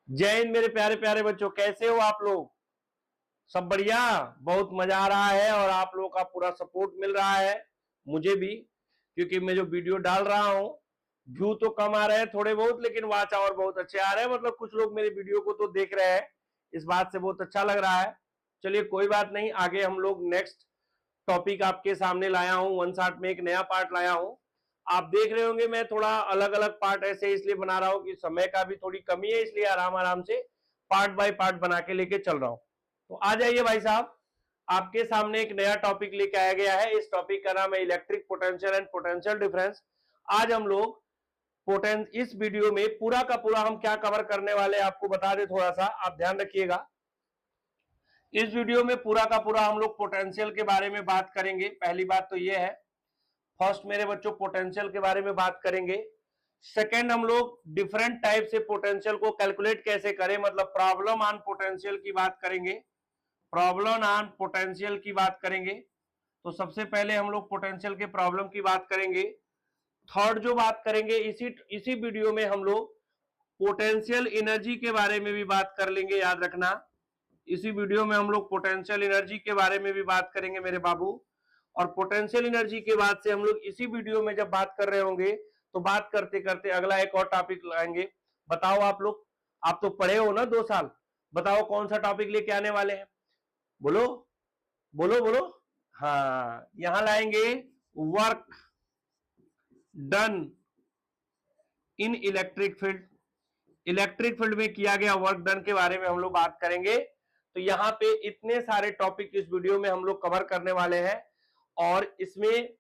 जय हिंद मेरे प्यारे प्यारे बच्चों, कैसे हो आप लोग? सब बढ़िया। बहुत मजा आ रहा है और आप लोगों का पूरा सपोर्ट मिल रहा है मुझे भी, क्योंकि मैं जो वीडियो डाल रहा हूँ व्यू तो कम आ रहे हैं थोड़े बहुत, लेकिन वॉच आवर बहुत अच्छे आ रहे हैं। मतलब कुछ लोग मेरे वीडियो को तो देख रहे हैं, इस बात से बहुत अच्छा लग रहा है। चलिए कोई बात नहीं, आगे हम लोग नेक्स्ट टॉपिक आपके सामने लाया हूँ। वन शॉट में एक नया पार्ट लाया हूँ। आप देख रहे होंगे मैं थोड़ा अलग अलग पार्ट ऐसे इसलिए बना रहा हूँ कि समय का भी थोड़ी कमी है, इसलिए आराम आराम से पार्ट बाय पार्ट बना के लेके चल रहा हूँ। तो आ जाइए भाई साहब, आपके सामने एक नया टॉपिक लेके आया गया है। इस टॉपिक का नाम है electric potential and potential difference. आज हम लोग इस वीडियो में पूरा का पूरा हम क्या कवर करने वाले हैं आपको बता दे, थोड़ा सा आप ध्यान रखिएगा। इस वीडियो में पूरा का पूरा हम लोग पोटेंशियल के बारे में बात करेंगे। पहली बात तो ये है, फर्स्ट मेरे बच्चों पोटेंशियल के बारे में बात करेंगे। सेकंड हम लोग डिफरेंट टाइप से पोटेंशियल को कैलकुलेट कैसे करें, मतलब प्रॉब्लम ऑन पोटेंशियल की बात करेंगे। प्रॉब्लम ऑन पोटेंशियल की बात करेंगे। तो सबसे पहले हम लोग पोटेंशियल के प्रॉब्लम की बात करेंगे। थर्ड जो बात करेंगे इसी वीडियो में हम लोग पोटेंशियल एनर्जी के बारे में भी बात कर लेंगे, याद रखना। इसी वीडियो में हम लोग पोटेंशियल एनर्जी के बारे में भी बात करेंगे मेरे बाबू। और पोटेंशियल एनर्जी के बाद से हम लोग इसी वीडियो में जब बात कर रहे होंगे तो बात करते करते अगला एक और टॉपिक लाएंगे। बताओ आप लोग, आप तो पढ़े हो ना 2 साल, बताओ कौन सा टॉपिक लेके आने वाले हैं? बोलो बोलो बोलो। हाँ, यहां लाएंगे work done in electric field. Electric field में किया गया वर्क डन के बारे में हम लोग बात करेंगे। तो यहाँ पे इतने सारे टॉपिक इस वीडियो में हम लोग कवर करने वाले हैं, और इसमें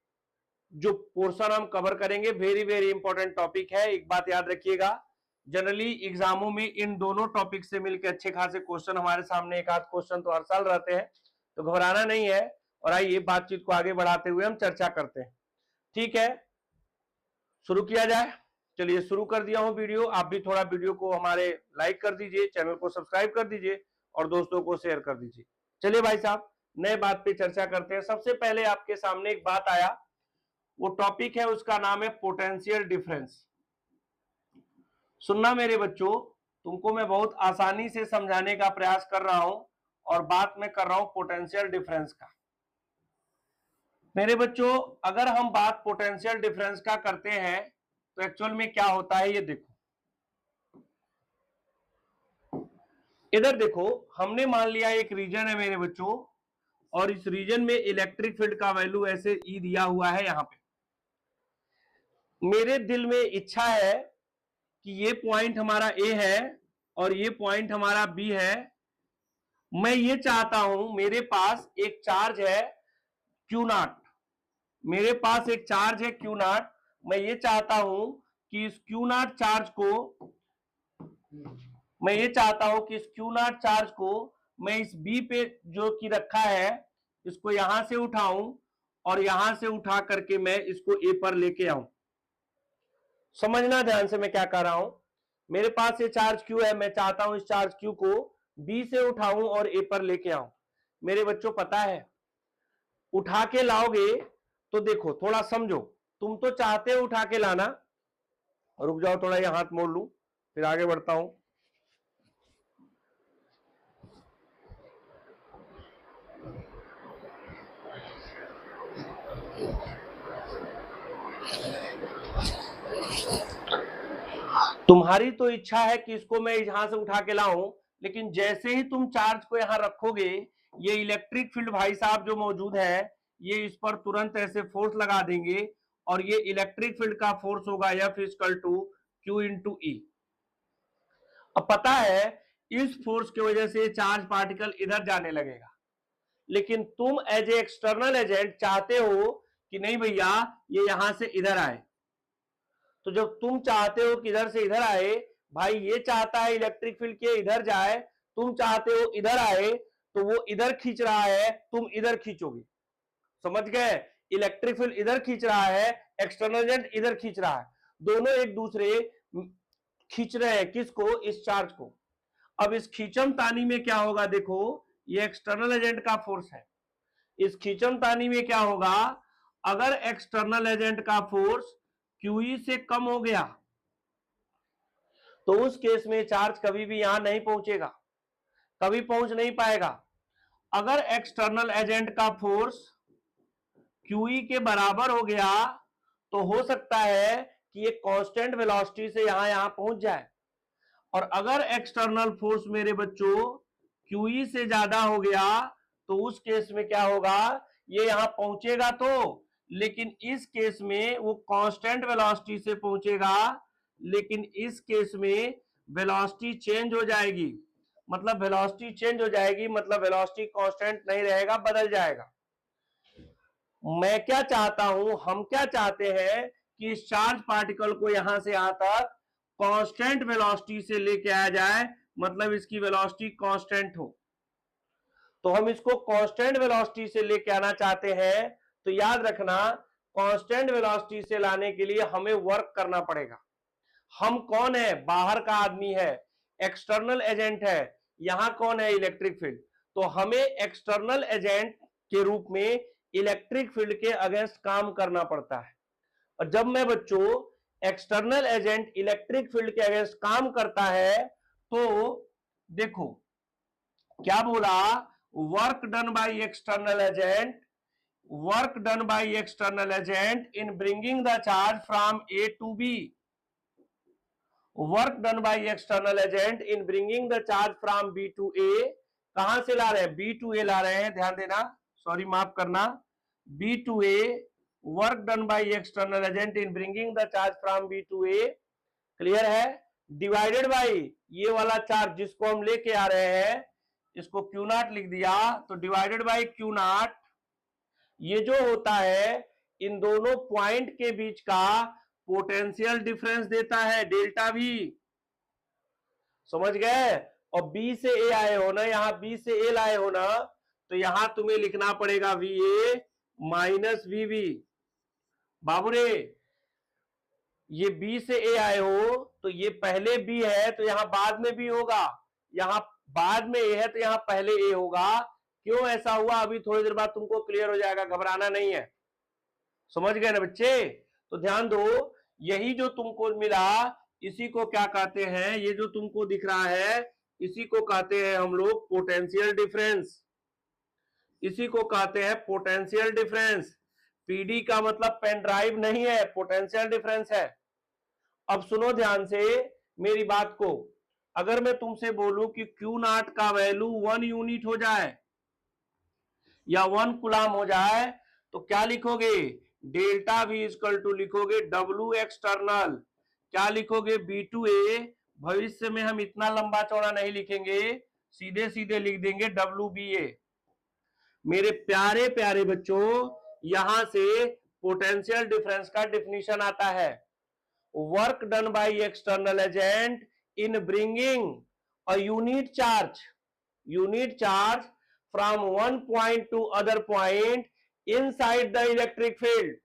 जो पोर्शन हम कवर करेंगे वेरी वेरी इंपॉर्टेंट टॉपिक है। एक बात याद रखिएगा, जनरली एग्जामों में इन दोनों टॉपिक से मिलकर अच्छे खासे क्वेश्चन हमारे सामने, एक आध क्वेश्चन तो हर साल रहते हैं, तो घबराना नहीं है। और आइए बातचीत को आगे बढ़ाते हुए हम चर्चा करते हैं। ठीक है, शुरू किया जाए। चलिए शुरू कर दिया हूं वीडियो। आप भी थोड़ा वीडियो को हमारे लाइक कर दीजिए, चैनल को सब्सक्राइब कर दीजिए और दोस्तों को शेयर कर दीजिए। चलिए भाई साहब, नए बात पे चर्चा करते हैं। सबसे पहले आपके सामने एक बात आया, वो टॉपिक है, उसका नाम है पोटेंशियल डिफरेंस। सुनना मेरे बच्चों, तुमको मैं बहुत आसानी से समझाने का प्रयास कर रहा हूं, और बात मैं कर रहा हूं पोटेंशियल डिफरेंस का। मेरे बच्चों, अगर हम बात पोटेंशियल डिफरेंस का करते हैं तो एक्चुअल में क्या होता है ये देखो। इधर देखो, हमने मान लिया एक रीजन है मेरे बच्चों, और इस रीजन में इलेक्ट्रिक फील्ड का वैल्यू ऐसे ई दिया हुआ है। यहां पे मेरे दिल में इच्छा है कि ये पॉइंट हमारा ए है और ये पॉइंट हमारा बी है। मैं ये चाहता हूं, मेरे पास एक चार्ज है क्यू नॉट, मेरे पास एक चार्ज है क्यू नॉट। मैं ये चाहता हूं कि इस क्यू नॉट चार्ज को, मैं ये चाहता हूं कि इस क्यू नॉट चार्ज को मैं इस बी पे जो कि रखा है इसको यहां से उठाऊं, और यहां से उठा करके मैं इसको ए पर लेके आऊं। समझना ध्यान से मैं क्या कर रहा हूं। मेरे पास ये चार्ज क्यू है, मैं चाहता हूं इस चार्ज क्यू को बी से उठाऊं और ए पर लेके आऊं। मेरे बच्चों पता है, उठा के लाओगे तो देखो थोड़ा समझो, तुम तो चाहते हो उठा के लाना। रुक जाओ थोड़ा, ये हाथ मोड़ लूं फिर आगे बढ़ता हूं। तुम्हारी तो इच्छा है कि इसको मैं यहां से उठा के लाऊं, लेकिन जैसे ही तुम चार्ज को यहां रखोगे, ये इलेक्ट्रिक फील्ड भाई साहब जो मौजूद है, ये इस पर तुरंत ऐसे फोर्स लगा देंगे, और ये इलेक्ट्रिक फील्ड का फोर्स होगा F equal to Q into E। अब पता है, इस फोर्स की वजह से चार्ज पार्टिकल इधर जाने लगेगा, लेकिन तुम एज ए एक्सटर्नल एजेंट चाहते हो कि नहीं भैया ये यहां से इधर आए। तो जब तुम चाहते हो कि इधर से इधर आए, भाई ये चाहता है इलेक्ट्रिक फील्ड के इधर जाए, तुम चाहते हो इधर आए, तो वो इधर खींच रहा है, तुम इधर खींचोगे। समझ गए? इलेक्ट्रिक फील्ड इधर खींच रहा है, एक्सटर्नल एजेंट इधर खींच रहा है, दोनों एक दूसरे खींच रहे हैं किसको? इस चार्ज को। अब इस खींचम तानी में क्या होगा, देखो ये एक्सटर्नल एजेंट का फोर्स है। इस खींचम तानी में क्या होगा, अगर एक्सटर्नल एजेंट का फोर्स QE से कम हो गया तो उस केस में चार्ज कभी भी यहां नहीं पहुंचेगा, कभी पहुंच नहीं पाएगा। अगर एक्सटर्नल एजेंट का फोर्स QE के बराबर हो गया तो हो सकता है कि ये कांस्टेंट वेलोसिटी से यहां पहुंच जाए। और अगर एक्सटर्नल फोर्स मेरे बच्चों QE से ज्यादा हो गया तो उस केस में क्या होगा, ये यहां पहुंचेगा तो, लेकिन इस केस में वो कांस्टेंट वेलोसिटी से पहुंचेगा, लेकिन इस केस में वेलोसिटी चेंज हो जाएगी। मतलब वेलोसिटी चेंज हो जाएगी मतलब वेलोसिटी कांस्टेंट नहीं रहेगा, बदल जाएगा। मैं क्या चाहता हूं, हम क्या चाहते हैं कि इस चार्ज पार्टिकल को यहां से यहां तक कांस्टेंट वेलोसिटी से लेके आया जाए, मतलब इसकी वेलोसिटी कांस्टेंट हो। तो हम इसको कांस्टेंट वेलोसिटी से लेके आना चाहते हैं। तो याद रखना, कांस्टेंट वेलोसिटी से लाने के लिए हमें वर्क करना पड़ेगा। हम कौन है, बाहर का आदमी है, एक्सटर्नल एजेंट है। यहां कौन है, इलेक्ट्रिक फील्ड। तो हमें एक्सटर्नल एजेंट के रूप में इलेक्ट्रिक फील्ड के अगेंस्ट काम करना पड़ता है। और जब मैं बच्चों एक्सटर्नल एजेंट इलेक्ट्रिक फील्ड के अगेंस्ट काम करता है तो देखो क्या बोला, work done by external agent, work done by external agent in bringing the charge from A to B, work done by external agent in bringing the charge from B to A. कहां से ला रहे हैं, B to ए ला रहे हैं, ध्यान देना, sorry माफ करना, B to A, work done by external agent in bringing the charge from B to A, clear है, डिवाइडेड बाय ये वाला चार्ज जिसको हम लेके आ रहे हैं, इसको क्यू नॉट लिख दिया, तो डिवाइडेड बाय क्यू नॉट, ये जो होता है इन दोनों पॉइंट के बीच का पोटेंशियल डिफरेंस देता है, डेल्टा वी, समझ गए। और बी से ए आए हो ना, यहां बी से ए लाए हो ना, तो यहां तुम्हें लिखना पड़ेगा V A minus V V. बाबू रे, ये बी से ए आए हो तो ये पहले बी है तो यहां बाद में बी होगा, यहां बाद में ए है तो यहां पहले ए होगा। क्यों ऐसा हुआ, अभी थोड़ी देर बाद तुमको क्लियर हो जाएगा, घबराना नहीं है, समझ गए ना बच्चे। तो ध्यान दो, यही जो तुमको मिला इसी को क्या कहते हैं, ये जो तुमको दिख रहा है इसी को कहते हैं हम लोग पोटेंशियल डिफरेंस, इसी को कहते हैं पोटेंशियल डिफरेंस। पीडी का मतलब पेन ड्राइव नहीं है, पोटेंशियल डिफरेंस है। अब सुनो ध्यान से मेरी बात को, अगर मैं तुमसे बोलूं कि क्यू नॉट का वैल्यू 1 यूनिट हो जाए या 1 कूलाम हो जाए तो क्या लिखोगे, डेल्टा वी इक्वल टू लिखोगे डब्ल्यू एक्सटर्नल, क्या लिखोगे, बी टू ए, भविष्य में हम इतना लंबा चौड़ा नहीं लिखेंगे, सीधे सीधे लिख देंगे डब्ल्यू बी ए। मेरे प्यारे प्यारे बच्चों, यहां से पोटेंशियल डिफरेंस का डिफिनीशन आता है, work done by external agent in bringing a unit charge from one point to other point inside the electric field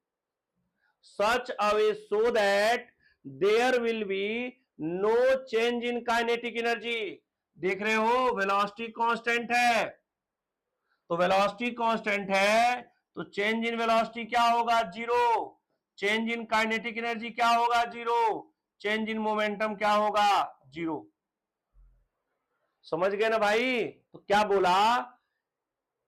such a way so that there will be no change in kinetic energy। देख रहे हो, velocity constant है, तो velocity constant है तो change in velocity क्या होगा, zero, change in kinetic energy क्या होगा, जीरो, चेंज इन मोमेंटम क्या होगा, जीरो। समझ गए ना भाई। तो क्या बोला,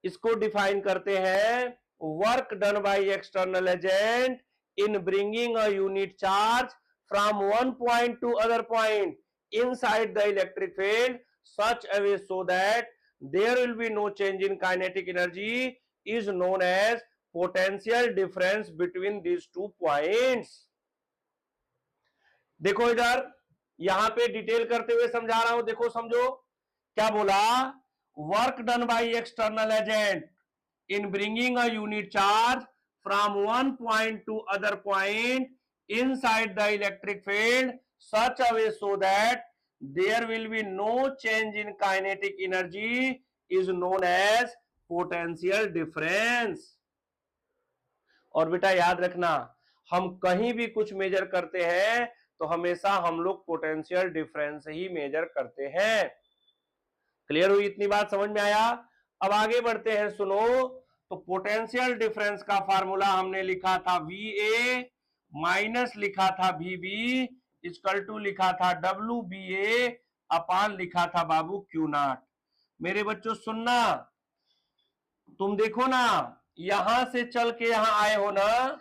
इसको डिफाइन करते हैं, work done by external agent in bringing a unit charge from one point to other point inside the electric field such a way so that there will be no change in kinetic energy is known as potential difference between these two points. देखो इधर, यहां पे detail करते हुए समझा रहा हूं, देखो समझो क्या बोला, work done by external agent in bringing a unit charge from one point to other point inside the electric field such a way so that there will be no change in kinetic energy is known as potential difference। और बेटा याद रखना, हम कहीं भी कुछ major करते हैं तो हमेशा हम लोग पोटेंशियल डिफरेंस ही मेजर करते हैं। क्लियर हुई इतनी बात, समझ में आया। अब आगे बढ़ते हैं, सुनो। तो पोटेंशियल डिफरेंस का फार्मूला हमने लिखा था वी ए माइनस लिखा था वी बी इक्वल टू लिखा था WBA अपान लिखा था बाबू Q0। मेरे बच्चों सुनना, तुम देखो ना, यहां से चल के यहां आए हो ना,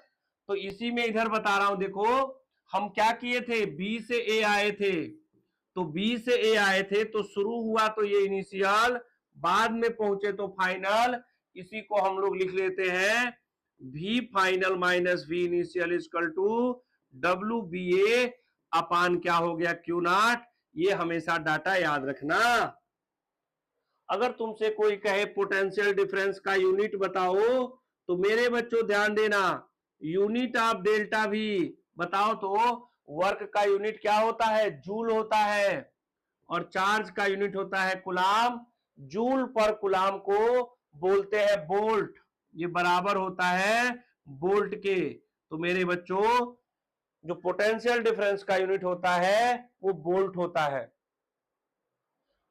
तो इसी में इधर बता रहा हूं। देखो हम क्या किए थे, बी से ए आए थे, तो बी से ए आए थे तो शुरू हुआ तो ये इनिशियल, बाद में पहुंचे तो फाइनल। इसी को हम लोग लिख लेते हैं V final minus V initial equal to WBA अपान क्या हो गया Q0। ये हमेशा डाटा याद रखना। अगर तुमसे कोई कहे पोटेंशियल डिफरेंस का यूनिट बताओ, तो मेरे बच्चों ध्यान देना, यूनिट ऑफ डेल्टा भी बताओ तो वर्क का यूनिट क्या होता है, जूल होता है, और चार्ज का यूनिट होता है कूलाम। जूल पर कूलाम को बोलते हैं बोल्ट, ये बराबर होता है बोल्ट के। तो मेरे बच्चों जो पोटेंशियल डिफरेंस का यूनिट होता है वो बोल्ट होता है।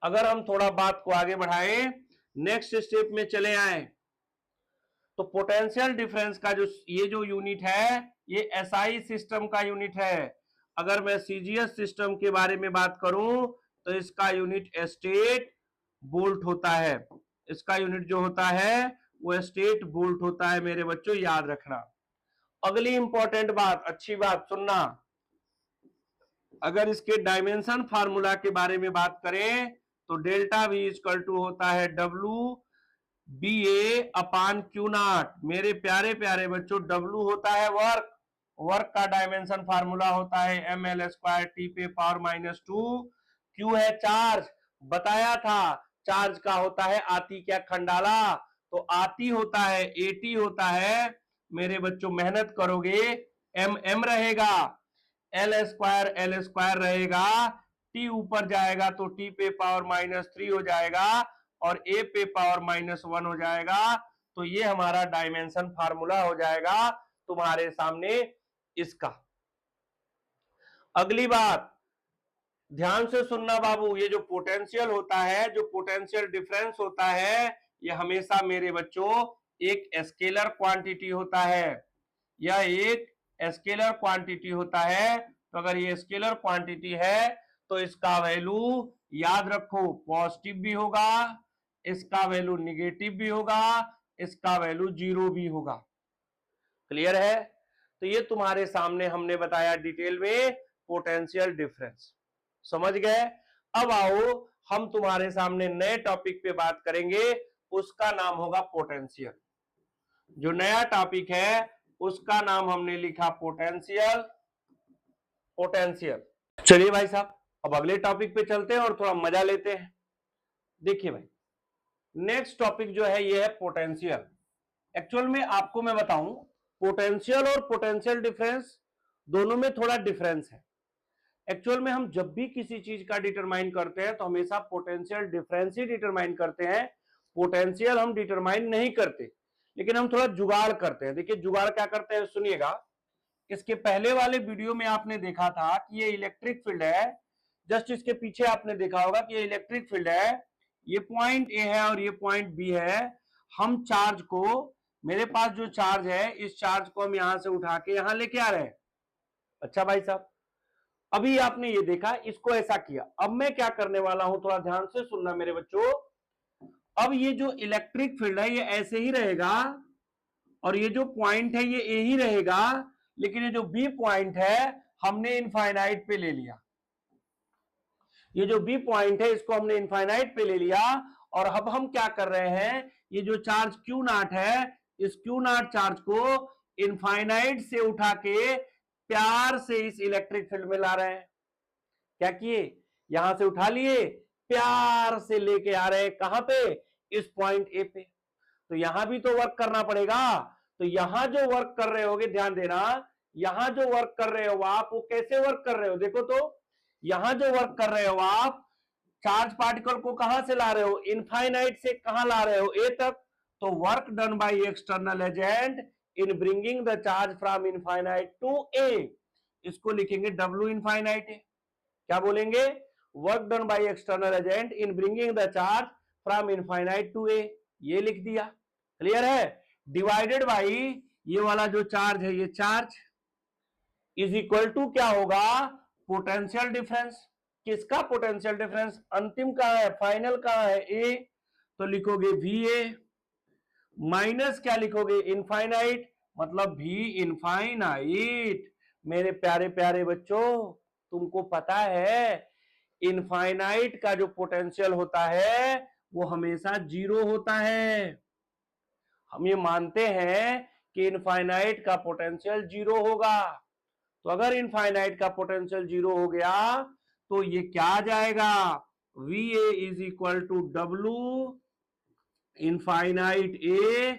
अगर हम थोड़ा बात को आगे बढ़ाएं, नेक्स्ट स्टेप में चले आए, तो पोटेंशियल डिफरेंस का ये जो यूनिट है ये एसआई सिस्टम का यूनिट है। अगर मैं सीजीएस सिस्टम के बारे में बात करूं तो इसका यूनिट स्टेट वोल्ट होता है। इसका यूनिट जो होता है वो स्टेट वोल्ट होता है मेरे बच्चों, याद रखना। अगली इंपॉर्टेंट बात, अच्छी बात सुनना, अगर इसके डायमेंशन फार्मूला के बारे में बात करें तो डेल्टा V इक्वल टू होता है WBA अपान Q0। मेरे प्यारे प्यारे बच्चों W होता है वर्क, वर्क का डायमेंशन फार्मूला होता है ml स्क्वायर टी पे पावर माइनस 2। Q है चार्ज, बताया था चार्ज का होता है आती क्या खंडाला, तो आती होता है AT होता है मेरे बच्चों, मेहनत करोगे MM रहेगा, L स्क्वायर रहेगा, T ऊपर जाएगा तो T पे पावर माइनस 3 हो जाएगा और A पे पावर माइनस 1 हो जाएगा। तो ये हमारा डायमेंशन फार्मूला हो जाएगा तुम्हारे सामने इसका। अगली बात ध्यान से सुनना बाबू, ये जो पोटेंशियल होता है, जो पोटेंशियल डिफरेंस होता है, ये हमेशा मेरे बच्चों एक स्केलर क्वांटिटी होता है। यह एक स्केलर क्वांटिटी होता है। तो अगर ये स्केलर क्वांटिटी है तो इसका वैल्यू याद रखो पॉजिटिव भी होगा, इसका वैल्यू निगेटिव भी होगा, इसका वैल्यू 0 भी होगा। क्लियर है? तो ये तुम्हारे सामने हमने बताया डिटेल में पोटेंशियल डिफरेंस, समझ गए? अब आओ हम तुम्हारे सामने नए टॉपिक पे बात करेंगे, उसका नाम होगा पोटेंशियल। जो नया टॉपिक है उसका नाम हमने लिखा पोटेंशियल। पोटेंशियल, चलिए भाई साहब अब अगले टॉपिक पे चलते हैं और थोड़ा मजा लेते हैं। देखिए भाई, नेक्स्ट टॉपिक जो है ये है पोटेंशियल। एक्चुअल में आपको मैं बताऊं, पोटेंशियल और पोटेंशियल डिफरेंस दोनों में थोड़ा डिफरेंस है। एक्चुअल में हम जब भी किसी चीज का डिटरमाइन करते हैं तो हमेशा पोटेंशियल डिफरेंस ही डिटरमाइन करते हैं, पोटेंशियल हम डिटरमाइन नहीं करते, लेकिन हम थोड़ा जुगाड़ करते हैं। देखिए जुगाड़ क्या करते हैं सुनिएगा। इसके पहले वाले वीडियो में आपने देखा था कि ये इलेक्ट्रिक फील्ड है, जस्ट इसके पीछे आपने देखा होगा कि ये इलेक्ट्रिक फील्ड है, ये पॉइंट ए है और ये पॉइंट बी है। हम चार्ज को, मेरे पास जो चार्ज है, इस चार्ज को हम यहां से उठा के यहां लेके आ रहे हैं। अच्छा भाई साहब, अभी आपने ये देखा, इसको ऐसा किया। अब मैं क्या करने वाला हूं, थोड़ा ध्यान से सुनना मेरे बच्चों। अब ये जो इलेक्ट्रिक फील्ड है ये ऐसे ही रहेगा और ये जो पॉइंट है ये ए ही रहेगा, लेकिन ये जो बी पॉइंट है हमने इनफाइनाइट पे ले लिया। ये जो बी पॉइंट है इसको हमने इनफाइनाइट पे ले लिया और अब हम क्या कर रहे हैं, ये जो चार्ज Q0 है, इस Q0 चार्ज को इनफाइनाइट से उठा के प्यार से इस इलेक्ट्रिक फील्ड में ला रहे हैं। क्या किए, यहां से उठा लिए, प्यार से लेके आ रहे हैं कहां पे, इस पॉइंट ए पे। तो यहां भी तो वर्क करना पड़ेगा। तो यहां जो वर्क कर रहे होगे, ध्यान देना, यहां जो वर्क कर रहे हो आप, वो कैसे वर्क कर रहे हो देखो तो। यहां जो वर्क कर रहे हो आप, चार्ज पार्टिकल को कहां से ला रहे हो, इनफाइनाइट से कहां ला रहे हो, ए तक। तो work done by external agent in bringing the charge from infinite to A, इसको लिखेंगे W इनफाइनाइट है। क्या बोलेंगे, work done by external agent in bringing the charge from infinite to A, ये लिख दिया। क्लियर है? डिवाइडेड बाई ये वाला जो चार्ज है, ये चार्ज इज इक्वल टू क्या होगा, पोटेंशियल डिफरेंस, किसका पोटेंशियल डिफरेंस, अंतिम कहां है, फाइनल कहां है, ए, तो लिखोगे वी ए, माइनस क्या लिखोगे, इनफाइनाइट, मतलब भी इनफाइनाइट। मेरे प्यारे प्यारे बच्चों, तुमको पता है इनफाइनाइट का जो पोटेंशियल होता है वो हमेशा जीरो होता है। हम ये मानते हैं कि इनफाइनाइट का पोटेंशियल जीरो होगा। तो अगर इनफाइनाइट का पोटेंशियल जीरो हो गया तो ये क्या आ जाएगा, V A is equal to W infinite A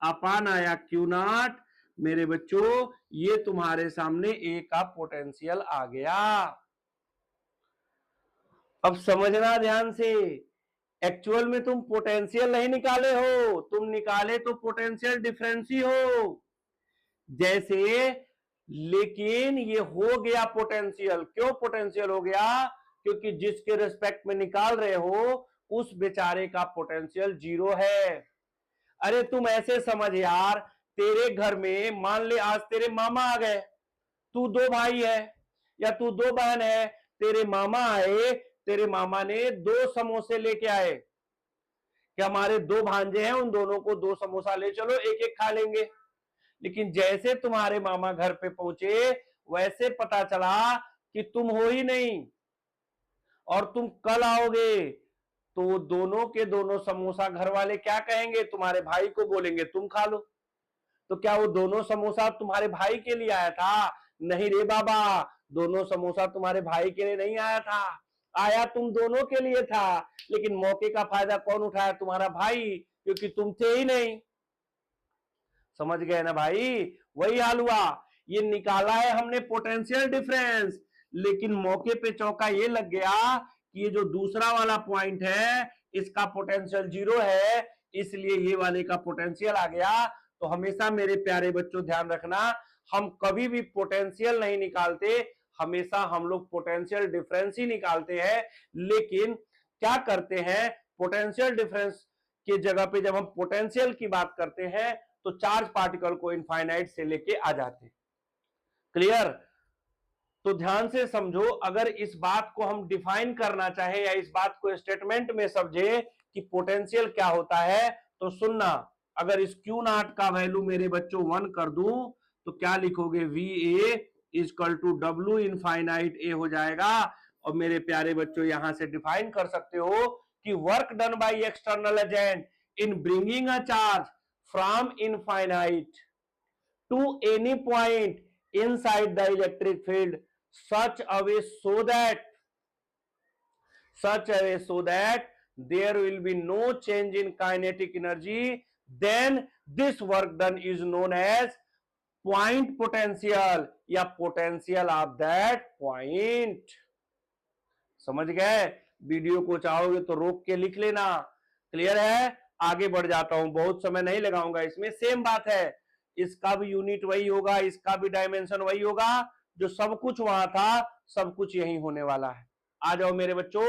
upon आया क्यू नॉट। मेरे बच्चों ये तुम्हारे सामने ए का पोटेंशियल आ गया। अब समझना ध्यान से, एक्चुअल में तुम पोटेंशियल नहीं निकाले हो, तुम निकाले तो पोटेंशियल डिफरेंस ही हो जैसे, लेकिन ये हो गया पोटेंशियल। क्यों पोटेंशियल हो गया, क्योंकि जिसके रिस्पेक्ट में निकाल रहे हो उस बेचारे का पोटेंशियल जीरो है। अरे तुम ऐसे समझ यार, तेरे घर में मान ले आज तेरे मामा आ गए, तू दो भाई है या तू दो बहन है, तेरे मामा आए, तेरे मामा ने दो समोसे लेके आए कि हमारे दो भांजे हैं, उन दोनों को दो समोसा ले चलो, एक एक खा लेंगे। लेकिन जैसे तुम्हारे मामा घर पे पहुंचे वैसे पता चला कि तुम हो ही नहीं और तुम कल आओगे, तो दोनों के दोनों समोसा घर वाले क्या कहेंगे, तुम्हारे भाई को बोलेंगे तुम खा लो। तो क्या वो दोनों समोसा तुम्हारे भाई के लिए आया था? नहीं रे बाबा, दोनों समोसा तुम्हारे भाई के लिए नहीं आया था, आया तुम दोनों के लिए था। लेकिन मौके का फायदा कौन उठाया, तुम्हारा भाई, क्योंकि तुम थे ही नहीं। समझ गए ना भाई, वही हाल हुआ। ये निकाला है हमने पोटेंशियल डिफरेंस, लेकिन मौके पे चौका ये लग गया कि ये जो दूसरा वाला पॉइंट है इसका पोटेंशियल जीरो है, इसलिए ये वाले का पोटेंशियल आ गया। तो हमेशा मेरे प्यारे बच्चों ध्यान रखना, हम कभी भी पोटेंशियल नहीं निकालते, हमेशा हम लोग पोटेंशियल डिफरेंस ही निकालते हैं। लेकिन क्या करते हैं, पोटेंशियल डिफरेंस की जगह पे जब हम पोटेंशियल की बात करते हैं तो चार्ज पार्टिकल को इनफाइनाइट से लेके आ जाते। क्लियर? तो ध्यान से समझो, अगर इस बात को हम डिफाइन करना चाहे या इस बात को स्टेटमेंट में समझे कि पोटेंशियल क्या होता है, तो सुनना, अगर इस क्यू नॉट का वैल्यू मेरे बच्चों 1 कर दूं तो क्या लिखोगे, V A equal to W infinite A हो जाएगा। और मेरे प्यारे बच्चों यहां से डिफाइन कर सकते हो कि work done by external agent in bringing a charge from infinite to any point inside the electric field such a way so that there will be no change in kinetic energy, then this work done is known as point potential या potential of that point। समझ गए? Video को चाहोगे तो रोक के लिख लेना। क्लियर है? आगे बढ़ जाता हूं, बहुत समय नहीं लगाऊंगा इसमें। सेम बात है, इसका भी यूनिट वही होगा, इसका भी डायमेंशन वही होगा, जो सब कुछ वहां था सब कुछ यही होने वाला है। आ जाओ मेरे बच्चों,